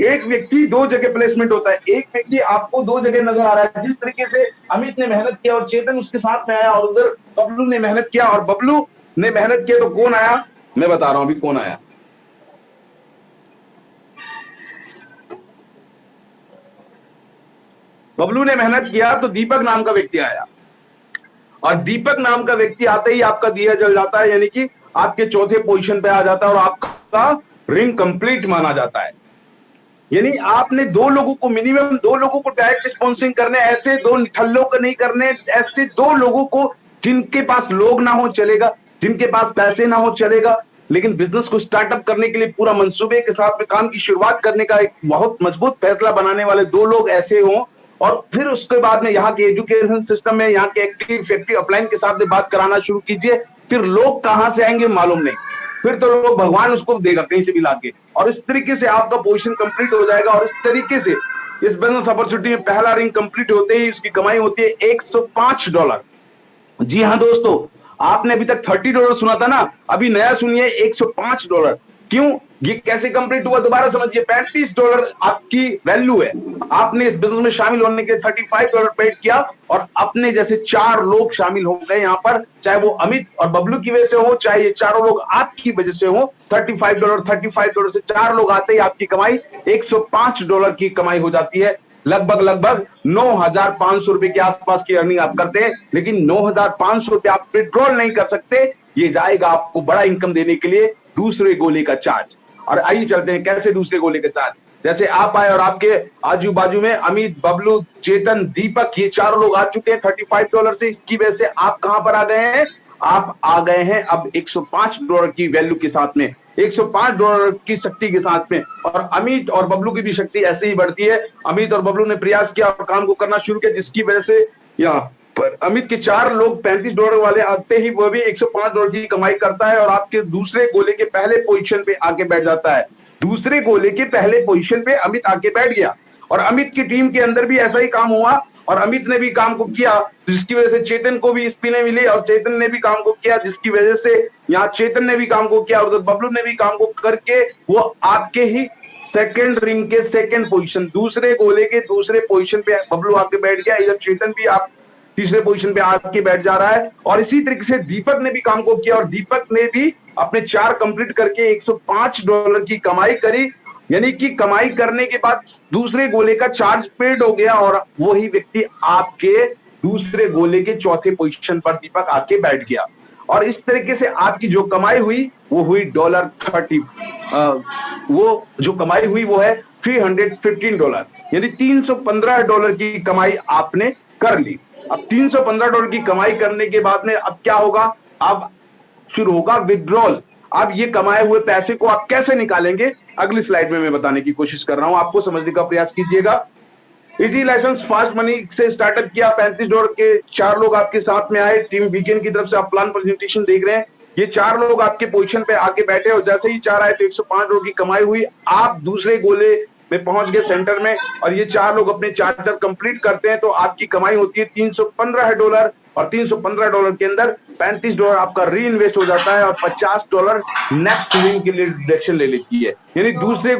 एक व्यक्ति 2 जगह प्लेसमेंट होता है, एक व्यक्ति आपको 2 जगह नजर आ रहा है। जिस तरीके से अमित ने मेहनत किया और चेतन उसके साथ में आया, और उधर बबलू ने मेहनत किया और बबलू ने मेहनत किया, तो कौन आया मैं बता रहा हूं अभी कौन आया। बबलू ने मेहनत किया तो दीपक नाम का व्यक्ति आया, और दीपक नाम का व्यक्ति आते ही आपका दिया जल जाता है, यानी कि आपके 4थे पोजीशन पे आ जाता है और आपका रिंग कंप्लीट माना जाता है। यानी आपने 2 लोगों को, मिनिमम 2 लोगों को डायरेक्ट स्पॉन्सरिंग करने, ऐसे 2 निठल्लों को नहीं करने, ऐसे 2 लोगों को जिनके पास लोग ना हो चलेगा, जिनके पास पैसे ना हो चलेगा, लेकिन बिजनेस को स्टार्टअप करने के लिए पूरा मंसूबे के साथ में काम की शुरुआत करने का एक बहुत मजबूत फैसला बनाने वाले 2 लोग ऐसे हों। और फिर उसके बाद में यहाँ के एजुकेशन सिस्टम में, यहाँ के एक्टिव इफेक्टिव अपलाइन के साथ में बात कराना शुरू कीजिए। फिर लोग कहां से आएंगे मालूम नहीं, फिर तो लोग भगवान उसको देगा कहीं से भी लाके, और इस तरीके से आपका पोजीशन कंप्लीट हो जाएगा। और इस तरीके से इस बिजनेस अपॉर्चुनिटी में पहला रिंग कंप्लीट होते ही उसकी कमाई होती है $105। जी हाँ दोस्तों, आपने अभी तक $30 सुना था ना, अभी नया सुनिए $105। क्यों, ये कैसे कंप्लीट हुआ दोबारा समझिए। $35 आपकी वैल्यू है। आपने इस बिजनेस में शामिल होने के $35 पेड किया और अपने जैसे 4 लोग शामिल हो गए यहाँ पर, चाहे वो अमित और बबलू की वजह से हो, चाहे ये चारों लोग आपकी वजह से हो। $35 से 4 लोग आते ही आपकी कमाई $105 की कमाई हो जाती है। लगभग 9,500 रुपए के आसपास की अर्निंग आप करते हैं, लेकिन 9,500 रुपए आप विड्रॉल नहीं कर सकते। ये जाएगा आपको बड़ा इनकम देने के लिए दूसरे गोले का चार्ज। और आइए चलते हैं कैसे दूसरे गोले का चार्ज। जैसे आप आए और आपके आजू बाजू में अमित, बबलू, चेतन, दीपक, ये 4 लोग आ चुके हैं $35 से। इसकी वजह से आप कहां पर आ गए हैं, आप आ गए हैं अब $105 की वैल्यू के साथ में, $105 की शक्ति के साथ में। और अमित और बबलू की भी शक्ति ऐसे ही बढ़ती है। अमित और बबलू ने प्रयास किया और काम को करना शुरू किया, जिसकी वजह से यहाँ पर अमित के 4 लोग $35 वाले आते ही वो भी $105 की कमाई करता है और आपके दूसरे गोले के पहले पोजीशन पे आके बैठ जाता है। दूसरे गोले के पहले पोजीशन पे अमित आके बैठ गया और अमित की टीम के अंदर भी ऐसा ही काम हुआ और अमित ने भी काम को किया, जिसकी वजह से चेतन को भी स्पिनें मिली और चेतन ने भी काम को किया, जिसकी वजह से यहाँ चेतन ने भी काम को किया और उधर बबलू ने भी काम को करके वो आपके ही सेकंड रिंग के सेकंड पोजीशन, दूसरे गोले के दूसरे पोजीशन पे बबलू आके बैठ गया। इधर चेतन भी आप तीसरे पोजीशन पे आके बैठ जा रहा है। और इसी तरीके से दीपक ने भी काम को किया और दीपक ने भी अपने 4 कंप्लीट करके $105 की कमाई करी, यानी कि कमाई करने के बाद दूसरे गोले का चार्ज पेड हो गया और वही व्यक्ति आपके दूसरे गोले के चौथे पोजीशन पर दीपक आके बैठ गया। और इस तरीके से आपकी जो कमाई हुई वो हुई $30, वो जो कमाई हुई वो है $315, यानी $315 की कमाई आपने कर ली। अब $315 की कमाई करने के बाद में अब क्या होगा, अब शुरू होगा विड्रॉल। अब ये कमाए हुए पैसे को आप कैसे निकालेंगे, अगली स्लाइड में मैं बताने की कोशिश कर रहा हूं, आपको समझने का प्रयास कीजिएगा। इजी लाइसेंस फास्ट मनी से स्टार्टअप किया, $35 के 4 लोग आपके साथ में आए। टीम वीकेंड की तरफ से आप प्लान प्रेजेंटेशन देख रहे हैं, ये 4 लोग आपके पोजीशन पे आके बैठे और जैसे ही 4 आए तो $105 की कमाई हुई। आप दूसरे गोले में पहुंच गए सेंटर में और ये 4 लोग अपने 4 कंप्लीट करते हैं तो आपकी कमाई होती है $315 और $315 के अंदर $35 आपका री इन्वेस्ट हो जाता है और $50 नेक्स्ट विन के लिए डिडक्शन ले लेती है, यानी दूसरे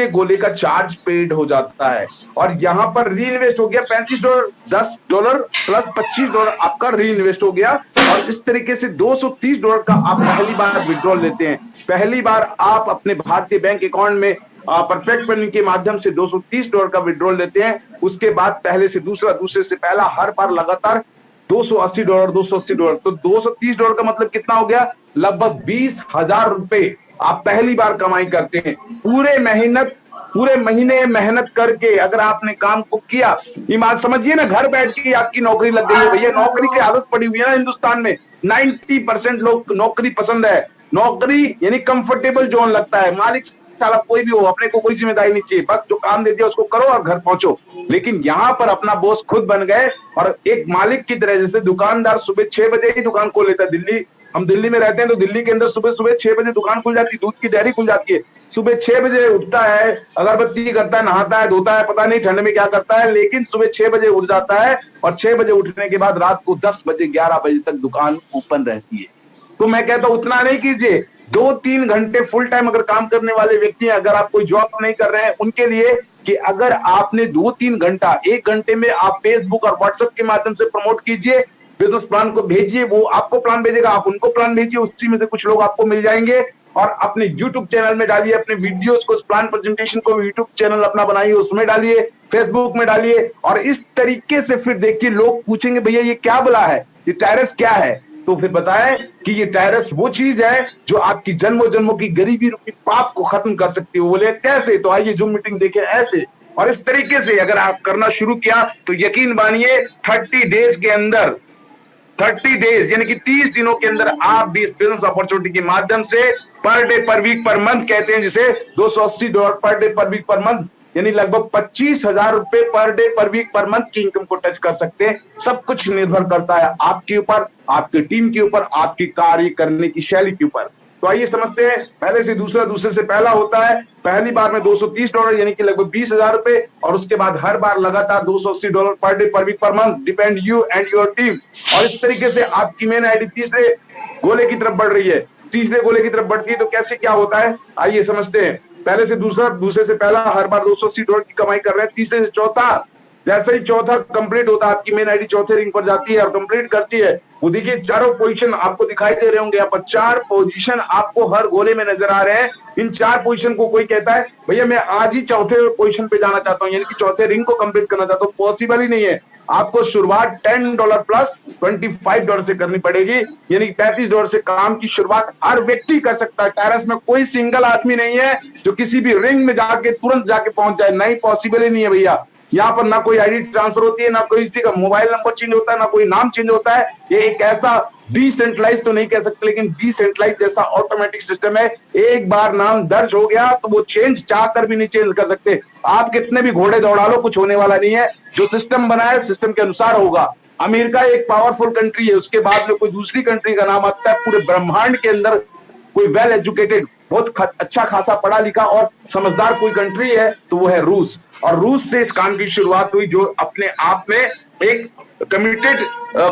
गोले का चार्ज पेड हो जाता है। और यहाँ पर री इन्वेस्ट हो गया $35, $10 प्लस $25 आपका री इन्वेस्ट हो गया और इस तरीके से $230 का आप पहली बार विड्रॉल लेते हैं। पहली बार आप अपने भारतीय बैंक अकाउंट में परफेक्ट मनी के माध्यम से $230 का विड्रॉल लेते हैं। उसके बाद पहले से दूसरा, दूसरे से पहला, हर बार लगातार $280 तो $230 का मतलब कितना हो गया, लगभग 20,000 रुपए आप पहली बार कमाई करते हैं। पूरे महीने मेहनत करके अगर आपने काम को किया, ईमान समझिए ना, घर बैठ के आपकी नौकरी लग गई है। भैया नौकरी की आदत पड़ी हुई है ना हिंदुस्तान में, 90% लोग नौकरी पसंद है। नौकरी यानी कंफर्टेबल जोन लगता है, मालिक साला कोई भी हो, अपने को कोई जिम्मेदारी नहीं चाहिए, बस जो काम दे दिया उसको करो और घर पहुंचो। लेकिन यहाँ पर अपना बॉस खुद बन गए और एक मालिक की तरह, जैसे दुकानदार सुबह 6 बजे ही दुकान खोल लेता है। हम दिल्ली में रहते हैं तो दिल्ली के अंदर सुबह 6 बजे दुकान खुल जाती है, दूध की डेयरी खुल जाती है। सुबह 6 बजे उठता है, अगरबत्ती करता है, नहाता है, धोता है, पता नहीं ठंड में क्या करता है, लेकिन सुबह 6 बजे उठ जाता है और 6 बजे उठने के बाद रात को 10 बजे 11 बजे तक दुकान ओपन रहती है। तो मैं कहता हूं उतना नहीं कीजिए, 2-3 घंटे फुल टाइम अगर काम करने वाले व्यक्ति हैं, अगर आप कोई जॉब नहीं कर रहे हैं उनके लिए, कि अगर आपने 2-3 घंटा, 1 घंटे में आप फेसबुक और व्हाट्सएप के माध्यम से प्रमोट कीजिए, बिजनेस प्लान को भेजिए, वो आपको प्लान भेजेगा, आप उनको प्लान भेजिए, उसी में से कुछ लोग आपको मिल जाएंगे और अपने YouTube चैनल में डालिए, अपने वीडियोस को, प्लान प्रेजेंटेशन को YouTube चैनल अपना बनाइए, उसमें डालिए, फेसबुक में डालिए और इस तरीके से फिर देखिए लोग पूछेंगे भैया ये क्या बोला है, ये टायरस क्या है, तो फिर बताएं कि ये टायरस वो चीज है जो आपकी जन्मों जन्मों की गरीबी रूपी पाप को खत्म कर सकती है। वो बोले कैसे, तो आइए जूम मीटिंग देखें ऐसे। और इस तरीके से अगर आप करना शुरू किया तो यकीन मानिए 30 डेज के अंदर, 30 डेज यानी कि 30 दिनों के अंदर आप भी इस बिजनेस अपॉर्चुनिटी के माध्यम से per day per week per month कहते हैं जिसे, $280 per day per week per month यानी लगभग 25,000 रुपए per day per week per month की इनकम को टच कर सकते हैं। सब कुछ निर्भर करता है आपके ऊपर, आपकी टीम के ऊपर, आपकी कार्य करने की शैली के ऊपर। तो आइए समझते हैं, पहले से दूसरा, दूसरे से पहला होता है। पहली बार में $230 यानी कि लगभग 20,000 रुपए और उसके बाद हर बार लगातार $280 per day per week per month, depend you and your team. और इस तरीके से आपकी मेन आईडी तीसरे गोले की तरफ बढ़ रही है। तीसरे गोले की तरफ बढ़ती है तो कैसे क्या होता है, आइए समझते हैं। पहले से दूसरा, दूसरे से पहला, हर बार $280 की कमाई कर रहे हैं। तीसरे से चौथा, जैसे ही चौथा कंप्लीट होता है, आपकी मेन आईडी चौथे रिंग पर जाती है और कंप्लीट करती है। वो देखिए चारों पोजीशन आपको दिखाई दे रहे होंगे, यहाँ पर 4 पोजीशन आपको हर गोले में नजर आ रहे हैं। इन 4 पोजीशन को कोई कहता है भैया मैं आज ही चौथे पोजीशन पे जाना चाहता हूँ, यानी कि चौथे रिंग को कंप्लीट करना चाहता हूँ, पॉसिबल ही नहीं है। आपको शुरुआत $10 प्लस $25 से करनी पड़ेगी, यानी $35 से काम की शुरुआत हर व्यक्ति कर सकता है। टायरस में कोई सिंगल आदमी नहीं है जो किसी भी रिंग में जाके तुरंत जाके पहुंच जाए, नहीं, पॉसिबल ही नहीं है भैया। यहाँ पर ना कोई आईडी ट्रांसफर होती है, ना कोई किसी का मोबाइल नंबर चेंज होता है, ना कोई नाम चेंज होता है। ये एक ऐसा डिसेंट्रलाइज तो नहीं कह सकते, लेकिन डिसेंट्रलाइज जैसा ऑटोमेटिक सिस्टम है। एक बार नाम दर्ज हो गया तो वो चेंज चाहकर भी नहीं चेंज कर सकते। आप कितने भी घोड़े दौड़ा लो, कुछ होने वाला नहीं है। जो सिस्टम बना है सिस्टम के अनुसार होगा। अमेरिका एक पावरफुल कंट्री है, उसके बाद में कोई दूसरी कंट्री का नाम आता है पूरे ब्रह्मांड के अंदर, कोई वेल एजुकेटेड, बहुत अच्छा खासा पढ़ा लिखा और समझदार कोई कंट्री है तो वो है रूस। और रूस से इस काम की शुरुआत हुई जो अपने आप में एक कमिटेड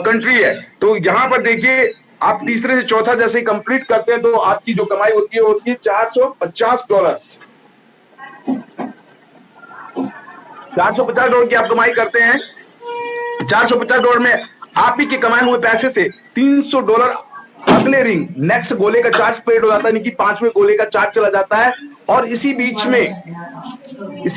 कंट्री है। तो यहाँ पर देखिए आप तीसरे से चौथा जैसे ही कंप्लीट करते हैं तो आपकी जो कमाई होती है $450। $450 की आप कमाई करते हैं। $450 में आप ही के कमाए हुए पैसे से $300 अगले रिंग नेक्स्ट गोले का चार्ज पेड हो जाता है, यानी कि 5वें गोले का चार्ज चला जाता है। और इसी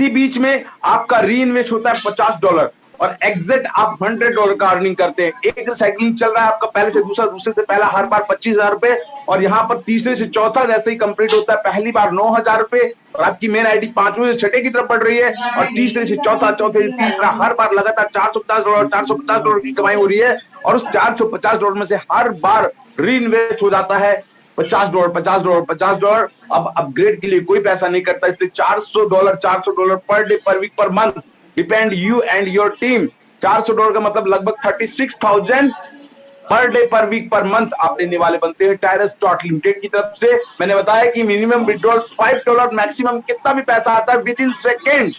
बीच में आपका री इन्वेस्ट होता है $50। और एग्जिट आप $100 का अर्निंग करते हैं। एक रिसाइकलिंग चल रहा है आपका पहले से दूसरा, दूसरे से पहला हर बार 25,000 रुपए, और यहाँ पर तीसरे से चौथा जैसे ही कंप्लीट होता है पहली बार 9,000 रुपए, और आपकी मेन आईडी पांचवें से छठे की तरफ बढ़ रही है, और तीसरे से चौथा, चौथे से तीसरा, हर बार लगातार $450 की कमाई हो रही है। और उस $450 में से हर बार री इन्वेस्ट हो जाता है $50। अब अपग्रेड के लिए कोई पैसा नहीं करता, इसलिए $400 per day per week per month, depend you and your team. $400 का मतलब लगभग 36,000 per day per week per month आप देने वाले बनते हैं टायरस स्टॉक लिमिटेड की तरफ से। मैंने बताया कि मिनिमम विड्रॉल $5, मैक्सिमम कितना भी पैसा आता है विद इन सेकेंड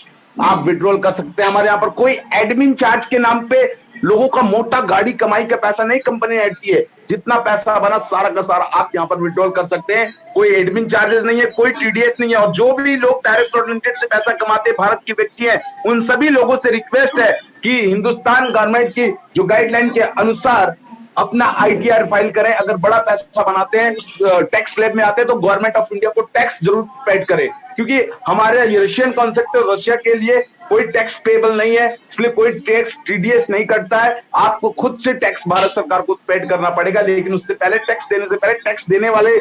आप विड्रॉल कर सकते हैं। हमारे यहाँ पर कोई एडमिन चार्ज के नाम पे लोगों का मोटा गाड़ी कमाई का पैसा नहीं कंपनी ऐड की है। जितना पैसा बना सारा का सारा आप यहाँ पर विड्रॉल कर सकते हैं। कोई एडमिन चार्जेस नहीं है, कोई टीडीएस नहीं है। और जो भी लोग टायरस स्टॉक लिमिटेड से पैसा कमाते हैं, भारत के व्यक्ति हैं, उन सभी लोगों से रिक्वेस्ट है कि हिंदुस्तान गवर्नमेंट की जो गाइडलाइन के अनुसार अपना आईटीआर फाइल करें। अगर बड़ा पैसा बनाते हैं, उस टैक्स स्लैब में आते हैं, तो गवर्नमेंट ऑफ इंडिया को टैक्स जरूर पेड करें, क्योंकि हमारे रशियन कॉन्सेप्ट और रशिया के लिए कोई टैक्स पेबल नहीं है, इसलिए कोई टैक्स टीडीएस नहीं करता है। आपको खुद से टैक्स भारत सरकार को पेड करना पड़ेगा, लेकिन उससे पहले टैक्स देने से पहले टैक्स देने वाले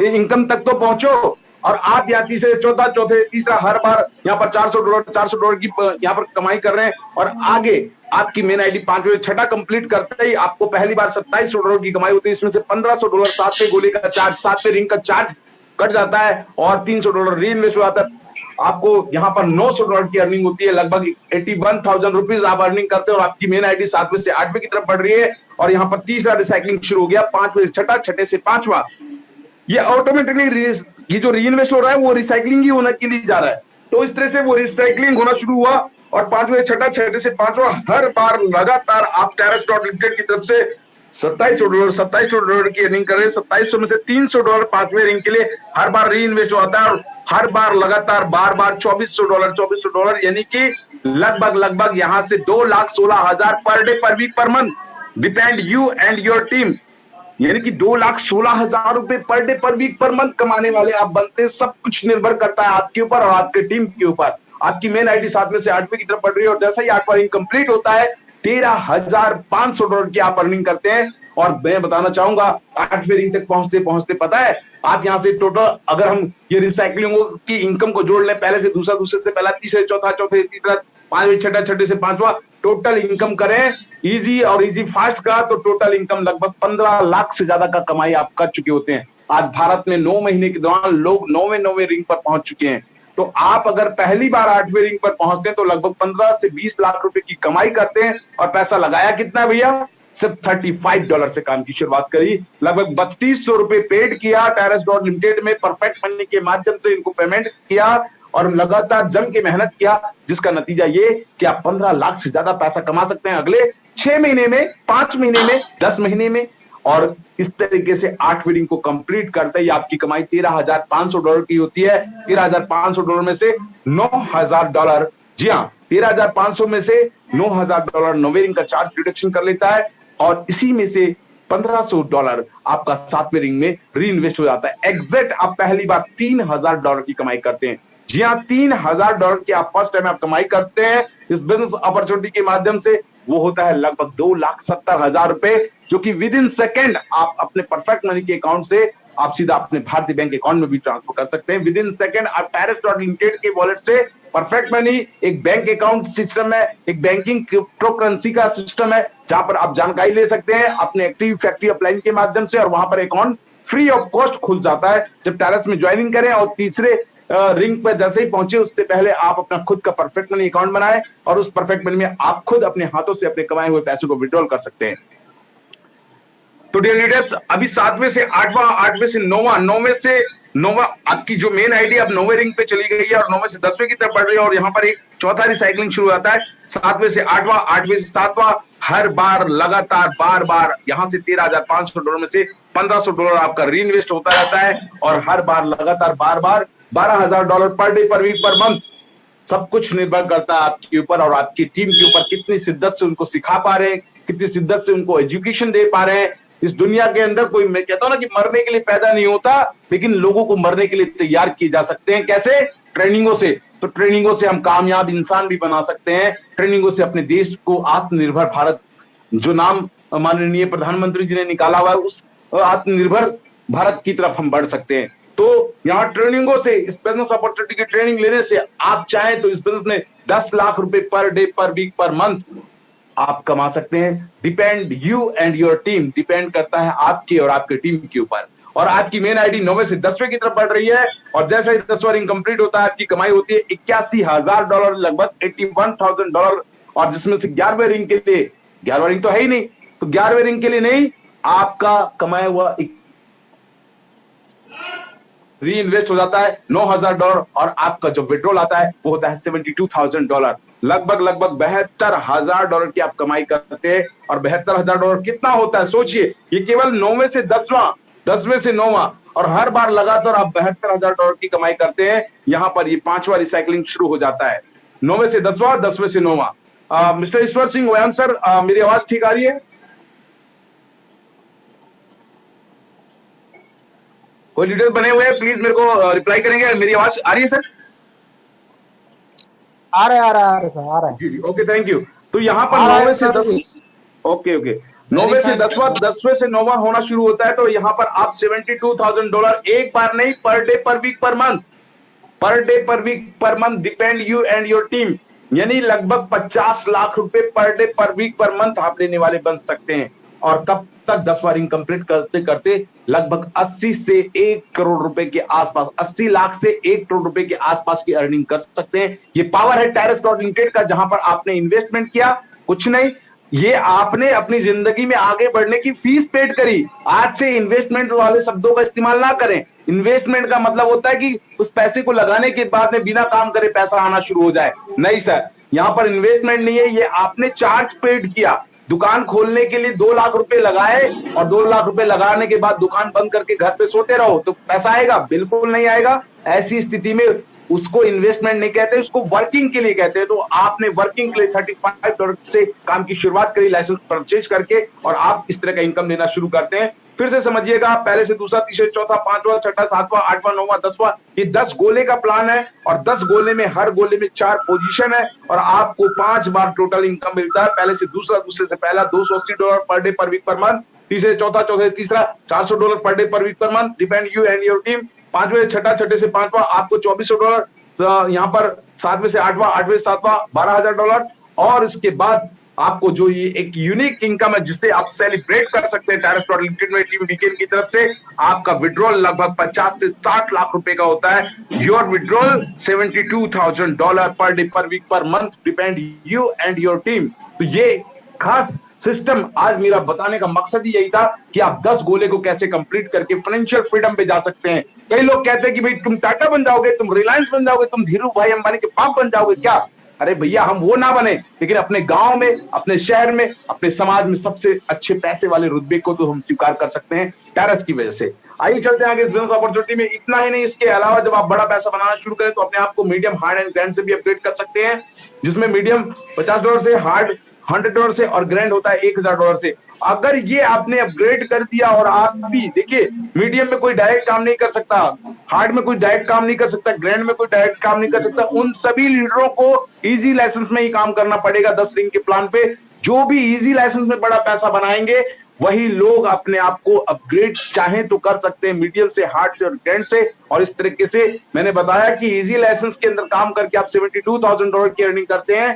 इनकम तक तो पहुंचो। और आप यहाँ तीसरे चौथा, चौथे तीसरा हर बार यहाँ पर $400 की यहाँ पर कमाई कर रहे हैं। और आगे आपकी मेन आईडी पांचवें छठा कंप्लीट करते ही आपको पहली बार $2700 की कमाई होती है। इसमें से $1500 सातवें गोली का चार्ज, सातवें रिंग का चार्ज कट जाता है, और $300 री इन्वेस्ट हो जाता है। आपको यहाँ पर $900 की अर्निंग होती है, लगभग 81,000 रुपीज आप अर्निंग करते हैं। और आपकी मेन आईडी सातवें से आठवें की तरफ बढ़ रही है। और यहाँ पर तीसरा रिसाइकलिंग शुरू हो गया, पांचवें से छठा, छठे से पांचवा। ये ऑटोमेटिकली ये जो री इन्वेस्ट हो रहा है वो रिसाइकलिंग ही होने के लिए जा रहा है। तो इस तरह से वो रिसाइकलिंग होना शुरू हुआ, और पांचवें छठा, छठे से पांचवा हर बार लगातार आप टायरस स्टॉक लिमिटेड की तरफ से $2700 की अर्निंग कर रहे हैं। 2700 में से $300 पांचवें रिंग के लिए हर बार री इन्वेस्ट होता है, और हर बार लगातार बार $2400 यानी कि लगभग यहाँ से 2,16,000 per day per week per month, depend you and your team, यानी कि 2,16,000 रुपए per day per week per month कमाने वाले आप बनते हैं। सब कुछ निर्भर करता है आपके ऊपर और आपके टीम के ऊपर। आपकी मेन आईडी सातवें से आठवें की तरफ बढ़ रही है, और जैसा ही आठवां रिंग कंप्लीट होता है $13,500 की आप अर्निंग करते हैं। और मैं बताना चाहूंगा, आठवें रिंग तक पहुंचते पहुंचते पता है आप यहाँ से टोटल, अगर हम ये रिसाइकलिंग की इनकम को जोड़ लें, पहले से दूसरा, दूसरे से पहला, तीसरे चौथा, चौथे तीसरा, पांचवें छठा, छठे से पांचवा, टोटल इनकम करें इजी और इजी फास्ट का, तो टोटल इनकम लगभग 15 लाख से ज्यादा का कमाई आप कर चुके होते हैं। आज भारत में 9 महीने के दौरान लोग 9वें रिंग पर पहुंच चुके हैं। तो आप अगर पहली बार 8वें रिंग पर पहुंचते हैं तो लगभग 15 से 20 लाख रुपए की कमाई करते हैं। और पैसा लगाया कितना भैया? सिर्फ $35 से काम की शुरुआत करी, लगभग $3200 पेड किया टायरस स्टॉक लिमिटेड में, परफेक्ट मनी के माध्यम से इनको पेमेंट किया, और लगातार जम के मेहनत किया, जिसका नतीजा ये कि आप 15 लाख से ज्यादा पैसा कमा सकते हैं अगले 6 महीने में, 5 महीने में, 10 महीने में। और इस तरीके से 8वीं रिंग को कंप्लीट करते ही आपकी कमाई $13,500 की होती है। $13,500 में से $9,000, जी हाँ, $13,500 में से $9,000 9वीं रिंग का चार्ज डिडक्शन कर लेता है, और इसी में से $1,500 आपका 7वें रिंग में री इन्वेस्ट हो जाता है। एग्जैक्ट आप पहली बार $3,000 की कमाई करते हैं। जी हाँ, $3,000 की आप फर्स्ट टाइम आप कमाई करते हैं इस बिजनेस अपॉर्चुनिटी के माध्यम से। वो होता है लगभग 2,70,000 रुपए, जो कि विद इन सेकेंड आप अपने परफेक्ट मनी के अकाउंट से आप सीधा अपने भारतीय बैंक अकाउंट में भी ट्रांसफर कर सकते हैं। विद इन सेकेंड आप टायरस स्टॉक लिमिटेड के वॉलेट से परफेक्ट मनी, एक बैंक अकाउंट सिस्टम है, एक बैंकिंग क्रिप्टो करेंसी का सिस्टम है, जहां पर आप जानकारी ले सकते हैं अपने एक्टिव फैक्ट्री अपलाइन के माध्यम से, और वहां पर अकाउंट फ्री ऑफ कॉस्ट खुल जाता है जब टायरस में ज्वाइनिंग करें। और तीसरे रिंग पर जैसे ही पहुंचे उससे पहले आप अपना खुद का परफेक्ट मनी अकाउंट बनाएं, और उस परफेक्ट मनी में आप खुद अपने हाथों से अपने कमाए हुए पैसे को विड्रॉल कर सकते हैं। तो डियर लीडर्स, अभी 7वें से 8वां, 8वें से 9वां, 9वें से 9वां आपकी जो मेन आईडी अब 9वें रिंग पे चली गई है, और 9वें से 10वें की तरफ बढ़ रही है। और यहाँ पर एक चौथा रिसाइकलिंग शुरू होता है, 7वें से 8वां, 8वें से 7वां, हर बार लगातार बार यहाँ से $13,500 में से $1,500 आपका री इन्वेस्ट होता रहता है, और हर बार लगातार बार $12,000 per day per week per month. सब कुछ निर्भर करता है आपके ऊपर और आपकी टीम के ऊपर, कितनी शिद्दत से उनको सिखा पा रहे हैं, कितनी शिद्दत से उनको एजुकेशन दे पा रहे हैं। इस दुनिया के अंदर कोई, मैं कहता हूं ना कि मरने के लिए पैदा नहीं होता, लेकिन लोगों को मरने के लिए तैयार किए जा सकते हैं। कैसे? ट्रेनिंगों से। तो ट्रेनिंगों से हम कामयाब इंसान भी बना सकते हैं। ट्रेनिंगों से अपने देश को आत्मनिर्भर भारत, जो नाम माननीय प्रधानमंत्री जी ने निकाला हुआ है, उस आत्मनिर्भर भारत की तरफ हम बढ़ सकते हैं। तो यहाँ ट्रेनिंगों से, इस बिजनेस अपॉर्चुनिटी की ट्रेनिंग लेने से आप चाहें तो इस बिजनेस में 10 लाख रुपए per day, per week, per month आप कमा सकते हैं। Depend you and your team, depend करता है आपकी और आपके टीम के ऊपर। और आज की मेन आईडी 9वें से 10वें की तरफ बढ़ रही है, और जैसे ही 10वां रिंग कंप्लीट होता है आपकी कमाई होती है $81,000, लगभग $81,000। और जिसमें से 11वें रिंग के लिए, 11वां रिंग तो है ही नहीं, तो 11वें रिंग के लिए नहीं, आपका कमाया हुआ री इन्वेस्ट हो जाता है $9,000, और आपका जो विड्रॉल आता है वो होता है $72,000। लगभग $72,000 की आप कमाई करते हैं। और $72,000 कितना होता है सोचिए, ये केवल 9वें से 10वां, 10वें से 9वां, और हर बार लगातार आप $72,000 की कमाई करते हैं। यहां पर ये 5वां रिसाइकलिंग शुरू हो जाता है, 9वें से 10वां, 10वें से 9वां। मिस्टर ईश्वर सिंह वयाम सर, मेरी आवाज ठीक आ रही है? कोई लीडर बने हुए हैं, प्लीज मेरे को रिप्लाई करेंगे। मेरी आवाज आ रही है सर? आ रहा है जी जी, ओके, थैंक यू। तो यहाँ पर 9वें से 10, ओके, 9वें से 10वां, 10वें से 9वां होना शुरू होता है। तो यहाँ पर आप $72,000 एक बार नहीं, per day, per week, per month, per day, per week, per month, depend you and your team, यानी लगभग 50 लाख रुपए per day, per week, per month आप लेने वाले बन सकते हैं। और कब तक? 10वां रिंग कंप्लीट करते करते लगभग 80 से 1 करोड़ रुपए के आसपास, 80 लाख से 1 करोड़ रुपए के आसपास की अर्निंग कर सकते हैं। ये पावर है टायरस प्लॉट लिमिटेड का, जहां पर आपने इन्वेस्टमेंट किया, कुछ नहीं, ये आपने अपनी जिंदगी में आगे बढ़ने की फीस पेड करी। आज से इन्वेस्टमेंट वाले शब्दों का इस्तेमाल ना करें। इन्वेस्टमेंट का मतलब होता है कि उस पैसे को लगाने के बाद में बिना काम करे पैसा आना शुरू हो जाए, नहीं सर, यहाँ पर इन्वेस्टमेंट नहीं है, ये आपने चार्ज पेड किया। दुकान खोलने के लिए 2 लाख रुपए लगाए, और 2 लाख रुपए लगाने के बाद दुकान बंद करके घर पे सोते रहो, तो पैसा आएगा? बिल्कुल नहीं आएगा। ऐसी स्थिति में उसको इन्वेस्टमेंट नहीं कहते, उसको वर्किंग के लिए कहते हैं। तो आपने वर्किंग के लिए $35 से काम की शुरुआत करी, लाइसेंस परचेज करके, और आप इस तरह का इनकम लेना शुरू करते हैं। फिर से समझिएगा, पहले से दूसरा, तीसरा, चौथा, पांचवा, छठा, सातवां, आठवां, 9वां, 10वां, ये 10 गोले का प्लान है। और 10 गोले में, हर गोले में 4 पोजीशन है, और आपको 5 बार टोटल इनकम मिलता है। पहले से दूसरा, दूसरे से पहला $280 per day, per week, per month, तीसरे चौथा, चौथे से तीसरा $400 per day, per week, per month, depend you and your team. पांचवें छठा, छठे से पांचवा आपको $2,400, यहाँ पर 7वें से 8वां, 8वें से 7वां $12,000। और इसके बाद आपको जो ये एक यूनिक इनकम है, जिससे आप सेलिब्रेट कर सकते हैं टायरस प्लॉट लिमिटेड में टीम वीकेंड की तरफ से, आपका विड्रॉल लगभग 50 से 60 लाख रुपए का होता है। Your withdrawal $72,000 per day, per week, per month, depend you and your team. तो ये खास सिस्टम आज मेरा बताने का मकसद ही यही था कि आप 10 गोले को कैसे कंप्लीट करके फाइनेंशियल फ्रीडम पे जा सकते हैं। कई लोग कहते हैं कि भाई तुम टाटा बन जाओगे, तुम रिलायंस बन जाओगे, तुम धीरू भाई अंबानी के बाप बन जाओगे क्या? अरे भैया, हम वो ना बने, लेकिन अपने गांव में, अपने शहर में, अपने समाज में सबसे अच्छे पैसे वाले रुतबे को तो हम स्वीकार कर सकते हैं टायरस की वजह से। आइए चलते हैं आगे इस बिजनेस अपॉर्चुनिटी में। इतना ही नहीं, इसके अलावा जब आप बड़ा पैसा बनाना शुरू करें तो अपने आप को मीडियम, हार्ड एंड ग्रैंड से भी अपग्रेड कर सकते हैं, जिसमें मीडियम $50 से, हार्ड $100 से, और ग्रैंड होता है $1,000 से। अगर ये आपने अपग्रेड कर दिया, और आप भी देखिए, मीडियम में कोई डायरेक्ट काम नहीं कर सकता, हार्ड में कोई डायरेक्ट काम नहीं कर सकता, ग्रैंड में कोई डायरेक्ट काम नहीं कर सकता, उन सभी लीडरों को इजी लाइसेंस में ही काम करना पड़ेगा 10 रिंग के प्लान पे। जो भी इजी लाइसेंस में बड़ा पैसा बनाएंगे, वही लोग अपने आप को अपग्रेड चाहें तो कर सकते हैं, मीडियम से, हार्ड से और ग्रैंड से। और इस तरीके से मैंने बताया कि इजी लाइसेंस के अंदर काम करके आप $72,000 की अर्निंग करते हैं।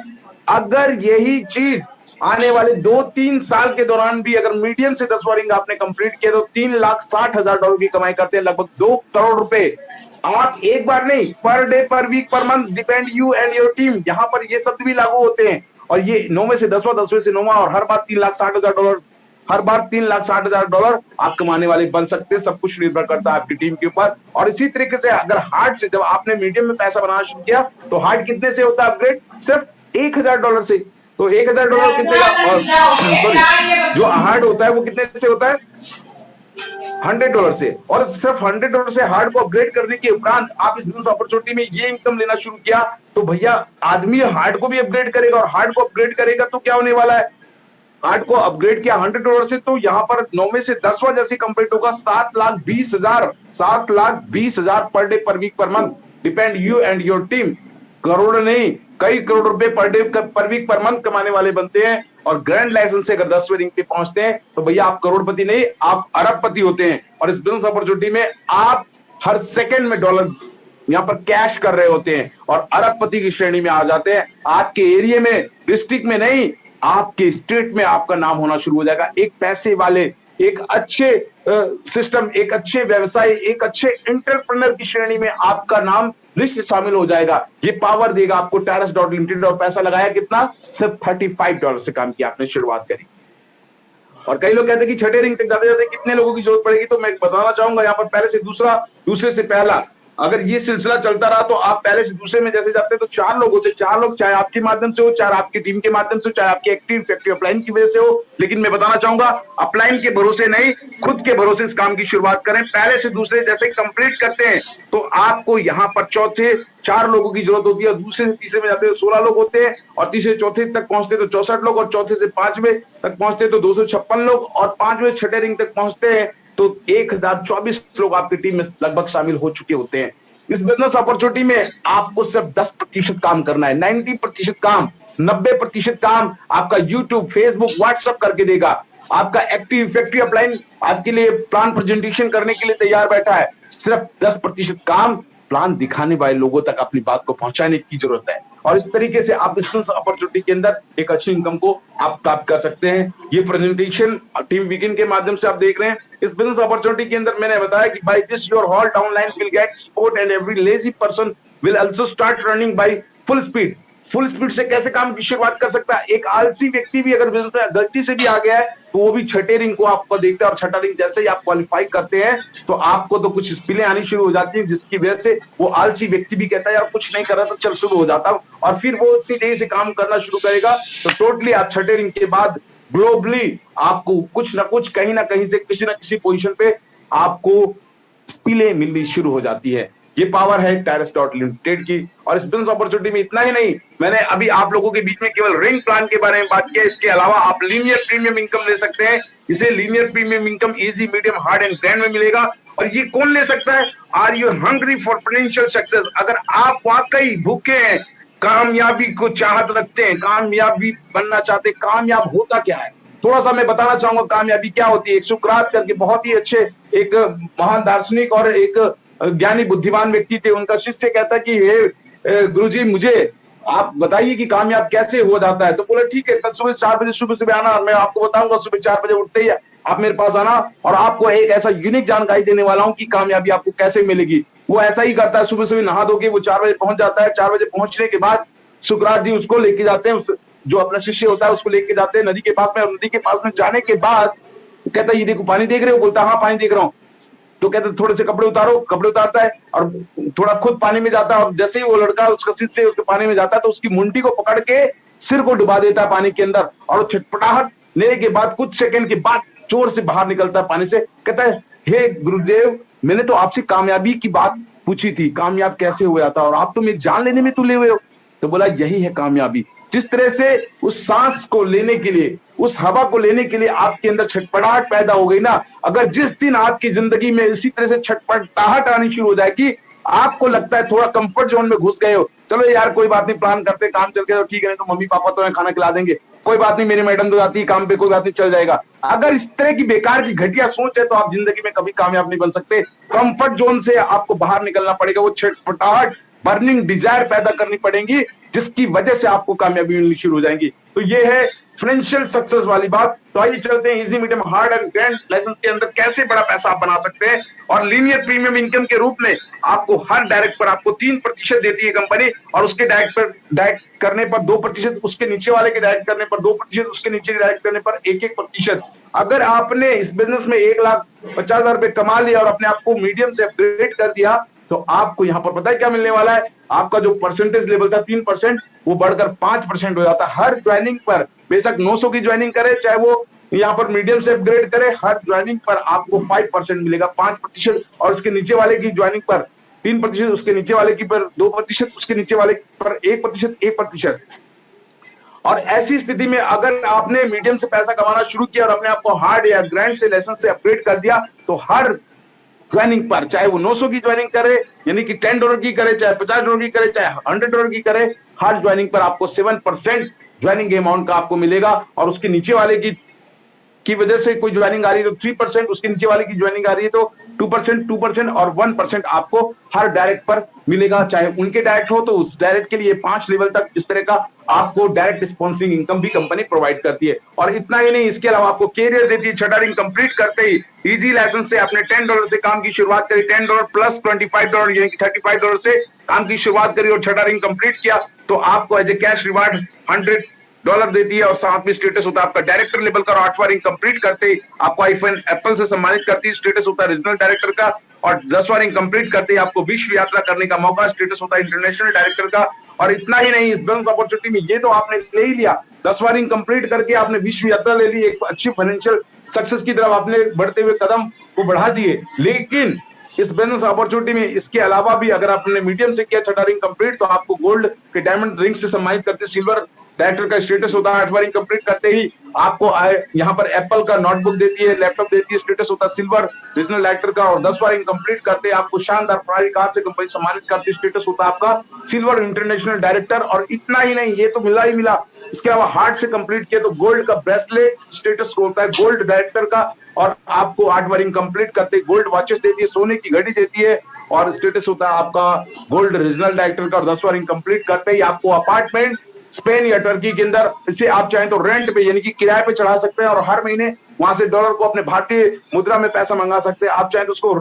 अगर यही चीज आने वाले 2-3 साल के दौरान भी अगर मीडियम से 10वां रिंग आपने कंप्लीट किया, तो $3,60,000 की कमाई करते हैं, लगभग 2 करोड़ रुपए। आप एक बार नहीं, per day, per week, per month, depend you and your team, यहाँ पर ये शब्द भी लागू होते हैं। और ये 9वें से 10वां, 10वें से 9वां, और हर बार $3,60,000, हर बार $3,60,000 आप कमाने वाले बन सकते हैं। सब कुछ निर्भर करता है आपकी टीम के ऊपर। और इसी तरीके से अगर हार्ड से, जब आपने मीडियम में पैसा बनाना शुरू किया, तो हार्ड कितने से होता है अपग्रेड? सिर्फ $1,000 से। तो $1,000 कितने का, और सॉरी, जो हार्ड होता है वो कितने से होता है? $100 से। और सिर्फ $100 से हार्ड को अपग्रेड करने के उपरांत आप इस बिजनेस अपॉर्चुनिटी में ये इनकम लेना शुरू किया, तो भैया आदमी हार्ड को भी अपग्रेड करेगा, और हार्ड को अपग्रेड करेगा तो क्या होने वाला है? हार्ड को अपग्रेड किया $100 से, तो यहाँ पर 9वें से 10वां जैसे कंप्लीट होगा $7,20,000 per day, per week, per month, depend you and your team. Crore नहीं, कई करोड़ रुपए per day per week per month कमाने वाले बनते हैं। और ग्रैंड लाइसेंस से अगर 10वें रैंक पे पहुंचते हैं तो भैया आप करोड़पति नहीं, आप अरबपति होते हैं। और इस बिजनेस अपॉर्चुनिटी में आप हर सेकंड में डॉलर यहाँ पर कैश कर रहे होते हैं और अरबपति की श्रेणी में आ जाते हैं। आपके एरिया में, डिस्ट्रिक्ट में नहीं, आपके स्टेट में आपका नाम होना शुरू हो जाएगा। एक पैसे वाले, एक अच्छे सिस्टम, एक अच्छे व्यवसाय, एक अच्छे एंटरप्रेन्योर की श्रेणी में आपका नाम लिस्ट शामिल हो जाएगा। ये पावर देगा आपको टायरस डॉट लिमिटेड। और पैसा लगाया कितना? सिर्फ $35 से काम किया आपने, शुरुआत करी। और कई लोग कहते हैं कि छठे रिंग तक जाते जाते कितने लोगों की जरूरत पड़ेगी, तो मैं बताना चाहूंगा यहाँ पर पहले से दूसरा, दूसरे से पहला, अगर ये सिलसिला चलता रहा तो आप पहले से दूसरे में जैसे जाते हैं तो 4 लोग होते, 4 लोग, चाहे आपके माध्यम से हो, चाहे आपकी टीम के माध्यम से हो, चाहे आपकी एक्टिव अपलाइन की वजह से हो। लेकिन मैं बताना चाहूंगा, अपलाइन के भरोसे नहीं, खुद के भरोसे इस काम की शुरुआत करें। पहले से दूसरे जैसे कंप्लीट करते हैं तो आपको यहाँ पर चौथे 4 लोगों की जरूरत होती है। दूसरे से तीसरे में जाते हैं 16 लोग होते हैं, और तीसरे चौथे तक पहुंचते तो 64 लोग, और चौथे से 5वें तक पहुंचते तो 256 लोग, और 5वें छठे रिंग तक पहुंचते हैं तो 1024 लोग आपकी टीम में लगभग शामिल हो चुके होते हैं। इस बिजनेस अपॉर्चुनिटी में आपको सिर्फ 10% काम करना है। 90% काम, 90% काम आपका यूट्यूब, फेसबुक, व्हाट्सएप करके देगा। आपका एक्टिव अपलाइन आपके लिए प्लान प्रेजेंटेशन करने के लिए तैयार बैठा है। सिर्फ 10% काम प्लान दिखाने वाले लोगों तक अपनी बात को पहुंचाने की जरूरत है। और इस तरीके से आप बिजनेस अपॉर्चुनिटी के अंदर एक अच्छी इनकम को आप प्राप्त कर सकते हैं। ये प्रेजेंटेशन टीम वीकेंड के माध्यम से आप देख रहे हैं। इस बिजनेस अपॉर्चुनिटी के अंदर मैंने बताया कि by this your whole downline will get support and every lazy person will also start running by full speed. Full speed से कैसे काम की शुरुआत कर सकता है? एक आलसी व्यक्ति भी अगर बिजनेस में गलती से भी आ गया है तो वो भी छठे रिंग को आपको देखता है, और छठा रिंग जैसे ही आप क्वालिफाई करते हैं तो आपको तो कुछ स्पिलें आनी शुरू हो जाती है, जिसकी वजह से वो आलसी व्यक्ति भी कहता है यार कुछ नहीं कर रहा तो चल शुरू हो जाता हूं, और फिर वो इतनी तेजी से काम करना शुरू करेगा। तो टोटली आप छठे रिंग के बाद ग्लोबली आपको कुछ ना कुछ, कहीं ना कहीं से, किसी ना किसी पोजीशन पे आपको स्पिलें मिलनी शुरू हो जाती है। ये पावर है टायरस डॉट लिमिटेड की। और इस बिजनेस अपॉर्चुनिटी में इतना ही नहीं, मैंने अभी आप लोगों के बीच में केवल रिंग प्लान के बारे में बात किया। इसके अलावा आप लीनियर प्रीमियम इनकम ले सकते हैं। इसे linear premium income easy, medium, hard and grand में मिलेगा। और ये कौन ले सकता है? Are you hungry for financial success? अगर आप वाकई भूखे हैं, कामयाबी को चाहत रखते हैं, कामयाबी बनना चाहते हैं, कामयाब होता क्या है थोड़ा सा मैं बताना चाहूंगा। कामयाबी क्या होती है? एक सुकरात करके बहुत ही अच्छे एक महान दार्शनिक और एक ज्ञानी बुद्धिमान व्यक्ति थे। उनका शिष्य कहता कि हे गुरुजी, मुझे आप बताइए कि कामयाब कैसे हो जाता है। तो बोले ठीक है, कल सुबह 4 बजे सुबह आना, मैं आपको बताऊंगा। सुबह 4 बजे उठते ही आप मेरे पास आना और आपको एक ऐसा यूनिक जानकारी देने वाला हूं कि कामयाबी आपको कैसे मिलेगी। वो ऐसा ही करता है, सुबह सुबह नहा धो के वो 4 बजे पहुंच जाता है। 4 बजे पहुंचने के बाद सुकरात जी उसको लेके जाते हैं, जो अपना शिष्य होता है उसको लेके जाते हैं नदी के पास में। और नदी के पास में जाने के बाद कहता है ये देखो पानी देख रहे हो? बोलता हाँ पानी देख रहा हूँ। तो कहते थोड़े से कपड़े उतारो, कपड़े उतारता है और थोड़ा खुद पानी में जाता है। और जैसे ही वो लड़का उसका शिष्य उसके पानी में जाता है तो उसकी मुंडी को पकड़ के सिर को डुबा देता है पानी के अंदर। और छटपटाहट लेने के बाद कुछ सेकंड के बाद जोर से बाहर निकलता है पानी से। कहता है हे गुरुदेव, मैंने तो आपसे कामयाबी की बात पूछी थी, कामयाब कैसे हुआ था, और आप तो मेरी जान लेने में तुले हुए हो। तो बोला यही है कामयाबी। जिस तरह से उस सांस को लेने के लिए, उस हवा को लेने के लिए आपके अंदर छटपटाहट पैदा हो गई ना, अगर जिस दिन आपकी जिंदगी में इसी तरह से छटपटाहट आनी शुरू हो जाएगी, आपको लगता है थोड़ा कंफर्ट जोन में घुस गए हो, चलो यार कोई बात नहीं, प्लान करते, काम चल गया तो ठीक है, तो मम्मी पापा तो खाना खिला देंगे, कोई बात नहीं, मेरी मैडम तो जाती है काम पे, कोई बात नहीं, चल जाएगा। अगर इस तरह की बेकार की घटिया सोच है तो आप जिंदगी में कभी कामयाब नहीं बन सकते। कंफर्ट जोन से आपको बाहर निकलना पड़ेगा। वो छटपटाहट, बर्निंग डिजायर पैदा करनी पड़ेगी, जिसकी वजह से आपको कामयाबी मिलनी शुरू हो जाएंगी। तो ये है फाइनेंशियल सक्सेस वाली बात। तो आइए चलते हैं easy, medium, hard and grand licence के अंदर कैसे बड़ा पैसा आप बना सकते हैं। और लीनियर प्रीमियम इनकम के रूप में आपको हर डायरेक्ट पर आपको 3% देती है कंपनी, और उसके डायरेक्ट करने पर 2%, उसके नीचे वाले के डायरेक्ट करने पर 2%, उसके नीचे डायरेक्ट करने पर 1-1%। अगर आपने इस बिजनेस में 1,50,000 रुपए कमा लिया और अपने आप को मीडियम से अपग्रेड कर दिया, तो आपको यहां पर पता है क्या मिलने वाला है? आपका जो परसेंटेज लेवल था 3%, वो बढ़कर 5% हो जाता है। हर ज्वाइनिंग पर, बेशक 900 की ज्वाइनिंग करे, चाहे वो यहाँ पर मीडियम से अपग्रेड करे, हर ज्वाइनिंग पर आपको 5% मिलेगा, 5%। और उसके नीचे वाले की ज्वाइनिंग पर 3%, उसके नीचे वाले की पर 2%, उसके नीचे वाले पर 1%। और ऐसी स्थिति में अगर आपने मीडियम से पैसा कमाना शुरू किया और अपने आप को हार्ड या ग्रैंड से लाइसेंस से अपग्रेड कर दिया, तो हर ज्वाइनिंग पर, चाहे वो 900 की ज्वाइनिंग करे, यानी कि $10 की करे, चाहे $50 की करे, चाहे $100 की करे, हर ज्वाइनिंग पर आपको 7% ज्वाइनिंग अमाउंट का आपको मिलेगा। और उसके नीचे वाले की वजह से कोई ज्वाइनिंग आ रही है तो 3%, उसके नीचे वाले की ज्वाइनिंग आ रही है तो 2% और 1% आपको हर डायरेक्ट पर मिलेगा। चाहे उनके डायरेक्ट हो तो उस डायरेक्ट के लिए 5 लेवल तक इस तरह का आपको डायरेक्ट स्पॉन्सरिंग इनकम भी कंपनी प्रोवाइड करती है। और इतना ही नहीं, इसके अलावा आपको कैरियर देती है। छठा रिंग कंप्लीट करते ही इजी लाइसेंस से आपने $10 से काम की शुरुआत करी, $10 प्लस $25 यानी कि $35 से काम की शुरुआत करी और छठा रिंग कंप्लीट किया तो आपको एज ए कैश रिवार्ड $100 देती है। और साथ में स्टेटस होता है आपका डायरेक्टर लेवल का। और 8वां रिंग कंप्लीट करते ही आपको आईफोन एप्पल से सम्मानित करती है, स्टेटस होता है रीजनल डायरेक्टर का। और 10वां रिंग कंप्लीट करते ही आपको विश्व यात्रा करने का मौका, स्टेटस होता है इंटरनेशनल डायरेक्टर का। और इतना ही नहीं, इस बिजनेस अपॉर्चुनिटी में ये तो आपने ले ही लिया, 10वां रिंग कंप्लीट करके आपने विश्व यात्रा ले ली, एक अच्छी फाइनेंशियल सक्सेस की तरफ आपने बढ़ते हुए कदम को बढ़ा दिए। लेकिन इस बिजनेस अपॉर्चुनिटी में इसके अलावा भी अगर आपने मीडियम से किया छठा रिंग कंप्लीट तो आपको गोल्ड के डायमंड रिंग से सम्मानित करते, सिल्वर डायरेक्टर का स्टेटस होता है। 8वां रिंग कंप्लीट करते ही आपको यहाँ पर एप्पल का नोटबुक देती है, लैपटॉप देती है, स्टेटस होता है सिल्वर रीजनल डायरेक्टर का। और 10वां रिंग कंप्लीट करते ही आपको शानदार फरारी कार से कंपनी सम्मानित करती है, स्टेटस होता है आपका सिल्वर इंटरनेशनल डायरेक्टर। और इतना ही नहीं, ये तो मिला ही मिला, इसके अलावा हार्ट से कंप्लीट किया तो गोल्ड का ब्रेसलेट, स्टेटस होता है गोल्ड डायरेक्टर का। और आपको 8वां रिंग कंप्लीट करते गोल्ड वॉचेस देती है, सोने की घड़ी देती है और स्टेटस होता है आपका गोल्ड रीजनल डायरेक्टर का। और 10वां रिंग कंप्लीट करते ही आपको अपार्टमेंट स्पेन या टर्की के अंदर, इसे आप चाहें तो रेंट पे यानी कि किराए पे चढ़ा सकते हैं और हर महीने वहां से डॉलर को अपने भारतीय मुद्रा में पैसा मंगा सकते हैं। आप चाहें तो उसको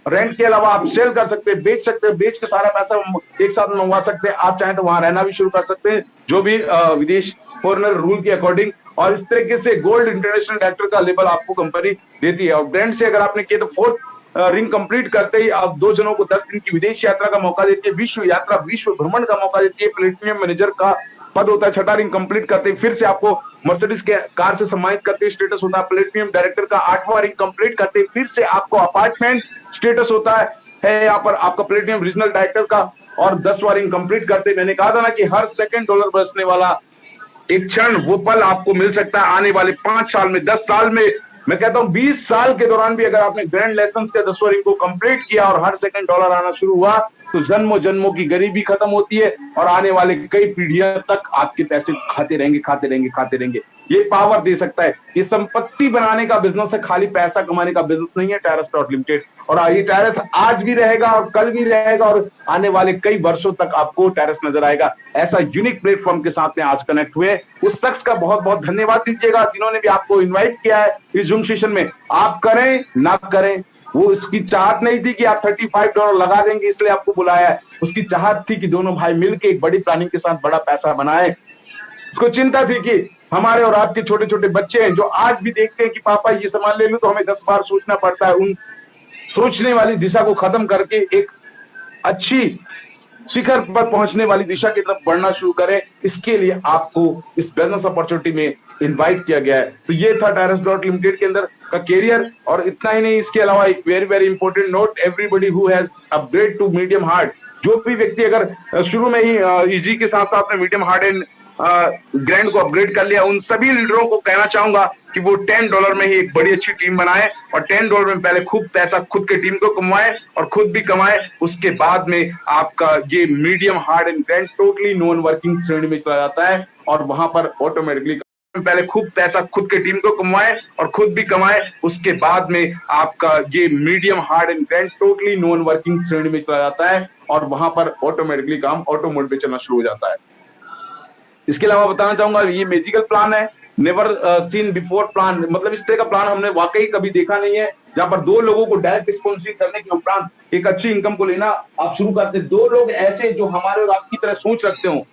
रेंट के अलावा आप सेल कर सकते हैं, बेच सकते हैं, बेच के सारा पैसा एक साथ मंगवा सकते हैं। आप चाहें तो वहां रहना भी शुरू कर सकते हैं, जो भी विदेश फॉरेनर रूल के अकॉर्डिंग। और इस तरीके से गोल्ड इंटरनेशनल डायरेक्टर का लेवल आपको कंपनी देती है। और ब्रांड से अगर आपने किया तो 4th रिंग कंप्लीट करते ही आप 2 जनों को 10 दिन की विदेश यात्रा का मौका देती है, विश्व यात्रा, विश्व भ्रमण का मौका देती है, प्लेटिनियम मैनेजर का पद होता है। छठा रिंग कंप्लीट करते ही फिर से आपको मर्सिडीज के कार से सम्मानित करते, स्टेटस होता है प्लेटिनियम डायरेक्टर का। 8वां रिंग कंप्लीट करते ही फिर से आपको अपार्टमेंट, स्टेटस होता है यहाँ पर आपका प्लेटिनियम रीजनल डायरेक्टर का। और 10वां रिंग कंप्लीट करते, मैंने कहा था ना कि हर सेकंड डॉलर बरसने वाला एक क्षण, वो पल आपको मिल सकता है आने वाले 5 साल में, 10 साल में, मैं कहता हूं 20 साल के दौरान भी अगर आपने ग्रैंड लाइसेंस के 10वां रिंग को कंप्लीट किया और हर सेकंड डॉलर आना शुरू हुआ तो जन्मों जन्मों की गरीबी खत्म होती है और आने वाले कई पीढ़ियों तक आपके पैसे खाते रहेंगे, खाते रहेंगे, खाते रहेंगे। ये पावर दे सकता है। ये संपत्ति बनाने का बिजनेस है, खाली पैसा कमाने का बिजनेस नहीं है टायरस डॉट लिमिटेड। और ये टायरस आज भी रहेगा और कल भी रहेगा और आने वाले कई वर्षों तक आपको टायरस नजर आएगा। ऐसा यूनिक प्लेटफॉर्म के साथ में आज कनेक्ट हुए, उस शख्स का बहुत बहुत धन्यवाद दीजिएगा जिन्होंने भी आपको इन्वाइट किया है इस जूम सेशन में। आप करें ना करें, वो इसकी चाहत नहीं थी कि आप $35 लगा देंगे इसलिए आपको बुलाया है। उसकी चाहत थी कि दोनों भाई मिलकर एक बड़ी प्लानिंग के साथ बड़ा पैसा बनाए। उसको चिंता थी कि हमारे और आपके छोटे छोटे बच्चे हैं जो आज भी देखते हैं कि पापा ये सामान ले लूं तो हमें 10 बार सोचना पड़ता है। उन सोचने वाली दिशा को खत्म करके एक अच्छी शिखर पर पहुंचने वाली दिशा की तरफ बढ़ना शुरू करें। इसके लिए आपको इस बिजनेस अपॉर्चुनिटी में इनवाइट किया गया है। तो ये था टायरस डॉट लिमिटेड के अंदर का कैरियर। और इतना ही नहीं, इसके अलावा एक very very important note, everybody who has upgrade to medium hard, जो भी व्यक्ति अगर शुरू में ही इजी के साथ साथ में मीडियम हार्ड एंड ग्रैंड को अपग्रेड कर लिया, उन सभी लीडरों को कहना चाहूंगा कि वो $10 में ही एक बड़ी अच्छी टीम बनाए और $10 में पहले खूब पैसा खुद के टीम को कमाए और खुद भी कमाए। उसके बाद में आपका ये medium hard and grand totally non working श्रेणी में चला जाता है और वहां पर ऑटोमेटिकली पहले खूब पैसा खुद के टीम को कमाए और खुद भी कमाए। उसके बाद में आपका ये medium hard and grand totally non working श्रेणी में चला जाता है और वहां पर ऑटोमेटिकली काम ऑटो मोड पे चलना शुरू हो जाता है। इसके अलावा बताना चाहूंगा ये मैजिकल प्लान है, नेवर सीन बिफोर प्लान, मतलब इस तरह का प्लान हमने वाकई कभी देखा नहीं है जहां पर 2 लोगों को डायरेक्ट स्पॉन्सरिंग करने के उपरांत एक अच्छी इनकम को लेना आप शुरू करते। 2 लोग ऐसे जो हमारे और आपकी तरह सोच रखते हो,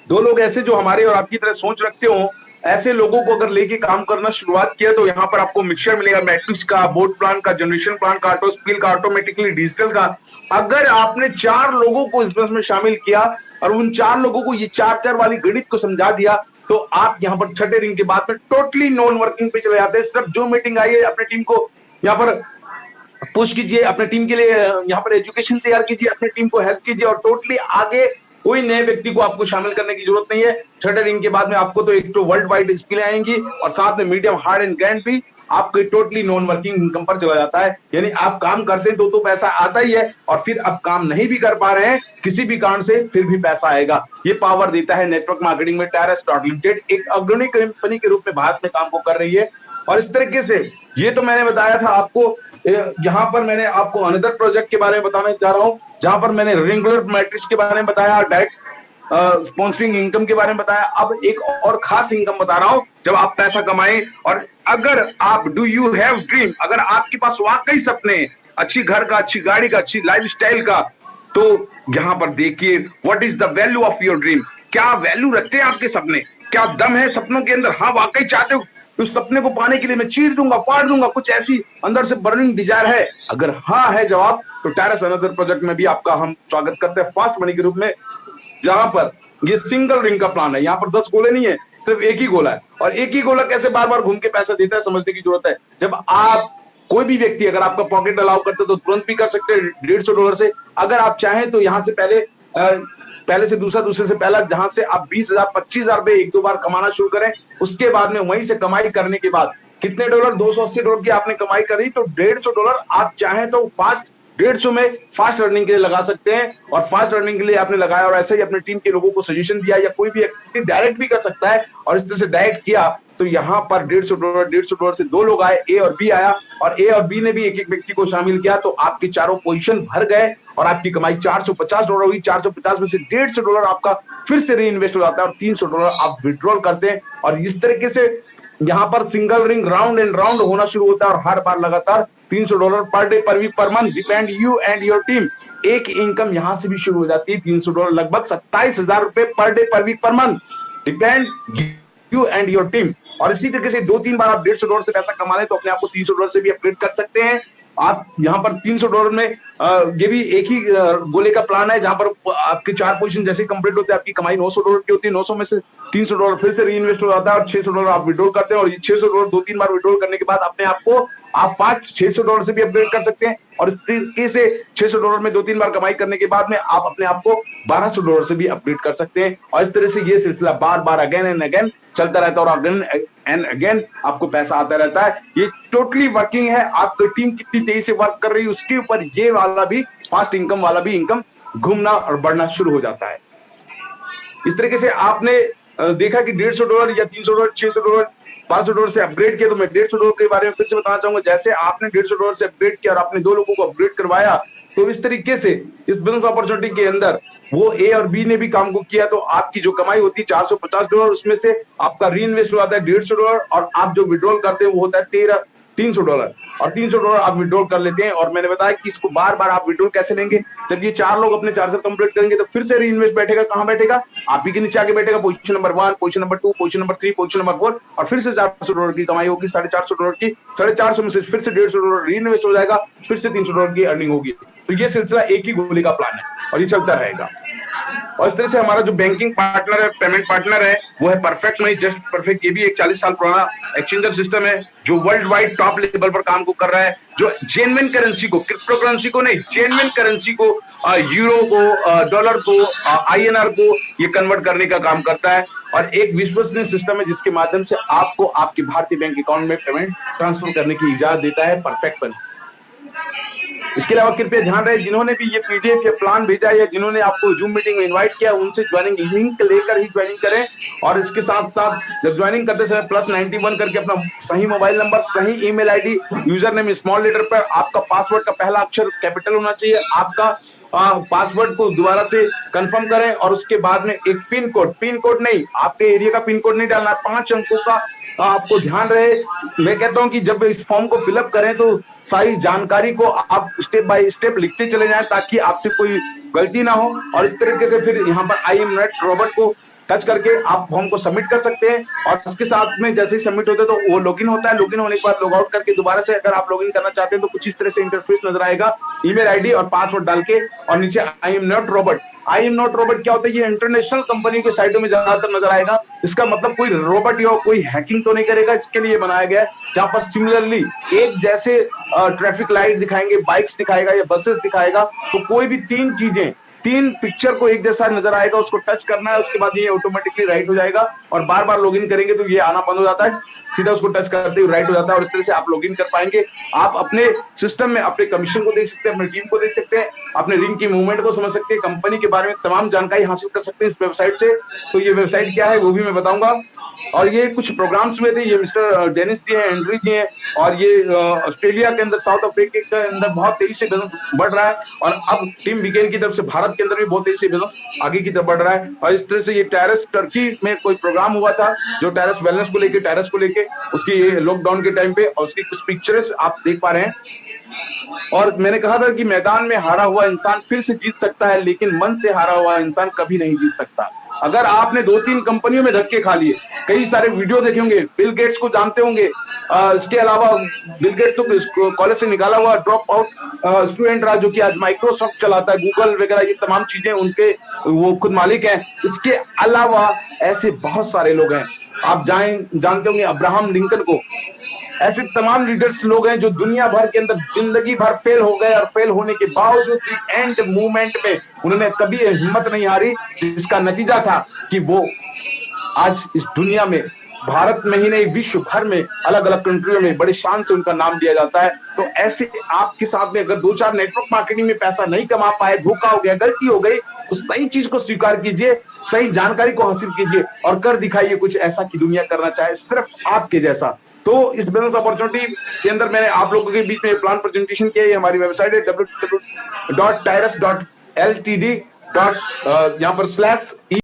2 लोग ऐसे जो हमारे और आपकी तरह सोच रखते हो, ऐसे लोगों को अगर लेके काम करना शुरुआत किया तो यहाँ पर आपको मिक्सचर मिलेगा, मैट्रिक्स का, बोर्ड प्लान का, जनरेशन प्लान का, ऑटो स्पील का, ऑटोमेटिकली डिजिटल का। अगर आपने 4 लोगों को इस बिजनेस में शामिल किया और उन 4 लोगों को ये 4-4 वाली गणित को समझा दिया तो आप यहाँ पर छठे रिंग के बाद में टोटली नॉन वर्किंग पे चले जाते हैं। सिर्फ जो मीटिंग आई है अपने टीम को यहाँ पर पुश कीजिए, अपने टीम के लिए यहाँ पर एजुकेशन तैयार कीजिए, अपनी टीम को हेल्प कीजिए और टोटली आगे कोई नए व्यक्ति को आपको शामिल करने की जरूरत नहीं है। शटरिंग के बाद में आपको तो एक तो वर्ल्ड वाइड डिस्प्ले आएंगी और साथ में मीडियम हार्ड एंड ग्रैंड भी आपके टोटली नॉन वर्किंग इनकम पर चला जाता है। यानी आप काम करते हैं तो पैसा आता ही है, और फिर आप काम नहीं भी कर पा रहे हैं किसी भी कारण से, फिर भी पैसा आएगा। ये पावर देता है नेटवर्क मार्केटिंग में टायरस डॉट लिमिटेड, एक अग्रणी कंपनी के रूप में भारत में काम को कर रही है। और इस तरीके से ये तो मैंने बताया था आपको। यहाँ पर मैंने आपको अनदर प्रोजेक्ट के बारे में बताने जा रहा हूँ, जहां पर मैंने रेगुलर मैट्रिक्स के बारे में बताया, डायरेक्ट स्पॉन्सरिंग इनकम के बारे में बताया। अब एक और खास इनकम बता रहा हूं, जब आप पैसा कमाएं और अगर आप डू यू हैव ड्रीम, अगर आपके पास वाकई सपने हैं, अच्छी घर का, अच्छी गाड़ी का, अच्छी लाइफस्टाइल का, तो यहां पर देखिए what is the value of your dream. क्या वैल्यू रखते हैं आपके सपने, क्या दम है सपनों के अंदर? हाँ वाकई चाहते हो उस सपने को पाने के लिए मैं चीर दूंगा, फाड़ दूंगा, कुछ ऐसी अंदर से बर्निंग डिजायर है? अगर हाँ है जवाब, तो टायरस अनदर प्रोजेक्ट में भी आपका हम स्वागत करते हैं फास्ट मनी के रूप में, जहां पर ये सिंगल रिंग का प्लान है। यहाँ पर 10 गोले नहीं है, सिर्फ एक ही गोला है। और एक ही गोला कैसे बार बार घूम के पैसा देता है, समझने की जरूरत है। जब आप कोई भी व्यक्ति अगर आपका पॉकेट अलाउ करते तो तुरंत भी कर सकते हैं $150 से। अगर आप चाहें तो यहाँ से पहले से दूसरा, दूसरे से पहला, जहां से आप 20,000 25,000 रुपए एक दो बार कमाना शुरू करें, उसके बाद में वहीं से कमाई करने के बाद कितने डॉलर, $280 की आपने कमाई करी, तो $150 आप चाहें तो फास्ट 150 में फास्ट अर्निंग के लिए लगा सकते हैं। और फास्ट अर्निंग के लिए आपने लगाया और ऐसे ही अपने टीम के लोगों को सजेशन दिया, या कोई भी डायरेक्ट भी कर सकता है। और इस तरह से डायरेक्ट किया तो यहाँ पर $150 से 2 लोग आए, ए और बी आया, और ए और बी ने भी एक एक व्यक्ति को शामिल किया, तो आपकी चारों पोजीशन भर गए और आपकी कमाई $450 हुई। 450 में से $150 आपका फिर से री इन्वेस्ट हो जाता है और $300 आप विड्रॉल करते हैं। और इस तरीके से यहाँ पर single ring round and round होना शुरू होता है और हर बार लगातार $300 per day, per week, per month, depend you and your team. एक इनकम यहां से भी शुरू हो जाती है, $300, लगभग 27,000 रुपए per day, per week, per month, depend you and your team. और इसी तरीके से 2-3 बार आप $150 से पैसा कमा लें तो अपने आप को $300 से भी अपग्रेड कर सकते हैं। आप यहाँ पर $300 में ये भी एक ही गोले का प्लान है, जहां पर आपके 4 पोजीशन जैसे कंप्लीट होते हैं आपकी कमाई $900 की होती है। 900 में से $300 फिर से री इन्वेस्ट हो जाता है और $600 आप विड्रॉल करते हैं। और ये $600 2-3 बार विड्रॉल करने के बाद अपने आप को आप $500-600 से भी अपग्रेड कर सकते हैं। और इस तरीके से $600 में 2-3 बार कमाई करने के बाद में आप अपने आप को $1200 से भी अपग्रेड कर सकते हैं। और इस तरह से ये सिलसिला बार बार अगेन एंड अगेन चलता रहता है और अगेन एंड अगेन आपको पैसा आता रहता है। ये टोटली वर्किंग है, आपकी टीम कितनी तेजी से वर्क कर रही है उसके ऊपर ये वाला भी फास्ट इनकम वाला भी इनकम घूमना और बढ़ना शुरू हो जाता है। इस तरीके से आपने देखा कि $150 या $300, $600, $500 से अपग्रेड किया। तो मैं $150 के बारे में फिर से बताना चाहूंगा, जैसे आपने $150 से अपग्रेड किया और आपने 2 लोगों को अपग्रेड करवाया, तो इस तरीके से इस बिजनेस अपॉर्चुनिटी के अंदर वो ए और बी ने भी काम को किया, तो आपकी जो कमाई होती है $450, उसमें से आपका री इन्वेस्ट हो जाता है $150 और आप जो विड्रॉल करते हैं वो होता है $300 और $300 आप विड्रॉल कर लेते हैं। और मैंने बताया कि इसको बार बार आप विड्रॉल कैसे लेंगे, जब ये 4 लोग अपने 4 से कंप्लीट करेंगे तो फिर से री इन्वेस्ट बैठेगा, कहां बैठेगा, आप ही के नीचे आके बैठेगा, position number 1, position number 2, position number 3, position number 4, और फिर से $400 की कमाई होगी, $450 की, 450 में से फिर से $150 री इन्वेस्ट हो जाएगा, फिर से $300 की अर्निंग होगी। तो ये सिलसिला एक ही गोली का प्लान है और ये चलता रहेगा। और इस तरह से हमारा जो बैंकिंग पार्टनर है, पेमेंट पार्टनर है, वो है परफेक्ट मनी, जस्ट परफेक्ट। ये भी एक 40 साल पुराना एक्सचेंजर सिस्टम है जो वर्ल्ड वाइड टॉप लेवल पर काम को कर रहा है, जो जेन्युइन करेंसी को, क्रिप्टो करेंसी को नहीं, जेन्युइन करेंसी को, यूरो को, डॉलर को, INR को ये कन्वर्ट करने का काम करता है। और एक विश्वसनीय सिस्टम है जिसके माध्यम से आपको आपके भारतीय बैंक अकाउंट में पेमेंट ट्रांसफर करने की इजाजत देता है परफेक्ट मनी। इसके अलावा कृपया ध्यान रहे, जिन्होंने भी ये PDF या प्लान भेजा या जिन्होंने आपको जूम मीटिंग में इनवाइट किया, उनसे ज्वाइनिंग लिंक लेकर ही ज्वाइनिंग करें। और इसके साथ साथ जब ज्वाइनिंग करते समय +91 करके अपना सही मोबाइल नंबर, सही email ID, user name small letter पर, आपका पासवर्ड का पहला अक्षर कैपिटल होना चाहिए, आपका पासवर्ड को दोबारा से कंफर्म करें और उसके बाद में एक पिन कोड नहीं, आपके एरिया का पिन कोड नहीं डालना है, 5 अंकों का आपको ध्यान रहे। मैं कहता हूं कि जब इस फॉर्म को फिलअप करें तो सारी जानकारी को आप स्टेप बाय स्टेप लिखते चले जाएं ताकि आपसे कोई गलती ना हो। और इस तरीके से फिर यहाँ पर आई एम नॉट रोबोट को टच करके आप फॉर्म को सबमिट कर सकते हैं। और इसके साथ में जैसे ही सबमिट होता है तो वो लॉगिन होता है, लॉगिन होने के बाद लॉग आउट करके दोबारा से अगर आप लॉगिन करना चाहते हैं तो कुछ इस तरह से इंटरफेस नजर आएगा, ईमेल ID और पासवर्ड डाल के, और नीचे I am not robot. I am not robot क्या होता है, ये इंटरनेशनल कंपनी के साइटों में ज्यादातर नजर आएगा। इसका मतलब कोई रोबोट या कोई हैकिंग तो नहीं करेगा, इसके लिए बनाया गया है, जहां पर सिमिलरली एक जैसे ट्रैफिक लाइट दिखाएंगे, बाइक्स दिखाएगा या बसेस दिखाएगा, तो कोई भी 3 चीजें 3 पिक्चर को एक जैसा नजर आएगा, उसको टच करना है, उसके बाद ये ऑटोमेटिकली राइट हो जाएगा और बार बार लॉगिन करेंगे तो ये आना बंद हो जाता है, सीधा उसको टच करते ही राइट हो जाता है और इस तरह से आप लॉगिन कर पाएंगे। आप अपने सिस्टम में अपने कमीशन को देख सकते हैं, अपनी टीम को देख सकते हैं, अपने रिंग की मूवमेंट को समझ सकते हैं, कंपनी के बारे में तमाम जानकारी हासिल कर सकते हैं इस वेबसाइट से। तो ये वेबसाइट क्या है वो भी मैं बताऊंगा। और ये कुछ प्रोग्राम्स हुए थे, ये मिस्टर डेनिस जी हैं, एंड्री जी हैं, और ये ऑस्ट्रेलिया के अंदर, साउथ अफ्रीका के अंदर बहुत तेजी से बिजनेस बढ़ रहा है और अब टीम वीकेंड की तरफ से भारत के अंदर भी बहुत तेजी से बिजनेस आगे की तरफ बढ़ रहा है। और इस तरह से ये टेरेस टर्की में कोई प्रोग्राम हुआ था जो टेरेस वेलनेस को लेके, टेरेस को लेके, उसकी लॉकडाउन के टाइम पे, और उसकी कुछ पिक्चर्स आप देख पा रहे हैं। और मैंने कहा था कि मैदान में हारा हुआ इंसान फिर से जीत सकता है, लेकिन मन से हारा हुआ इंसान कभी नहीं जीत सकता। अगर आपने 2-3 कंपनियों में धक्के खा लिए, कई सारे वीडियो देखे होंगे, बिल गेट्स को जानते होंगे, इसके अलावा बिल गेट्स तो कॉलेज से निकाला हुआ ड्रॉप आउट स्टूडेंट रहा जो कि आज माइक्रोसॉफ्ट चलाता है, गूगल वगैरह, ये तमाम चीजें उनके वो खुद मालिक हैं। इसके अलावा ऐसे बहुत सारे लोग हैं, आप जानते होंगे अब्राहम लिंकन को। ऐसे तमाम लीडर्स लोग हैं जो दुनिया भर के अंदर जिंदगी भर फेल हो गए और फेल होने के बावजूद भी एंड मूवमेंट में उन्होंने कभी हिम्मत नहीं हारी, जिसका नतीजा था कि वो आज इस दुनिया में, भारत में ही नहीं विश्व भर में अलग अलग कंट्रियों में बड़े शान से उनका नाम लिया जाता है। तो ऐसे आपके साथ में अगर 2-4 नेटवर्क मार्केटिंग में पैसा नहीं कमा पाए, धोखा हो गया, गलती हो गई, तो सही चीज को स्वीकार कीजिए, सही जानकारी को हासिल कीजिए और कर दिखाइए कुछ ऐसा कि दुनिया करना चाहे सिर्फ आपके जैसा। तो इस बिजनेस अपॉर्चुनिटी के अंदर मैंने आप लोगों के बीच में प्लान प्रेजेंटेशन किया है। हमारी वेबसाइट है www.tyrus.ltd. यहाँ पर /e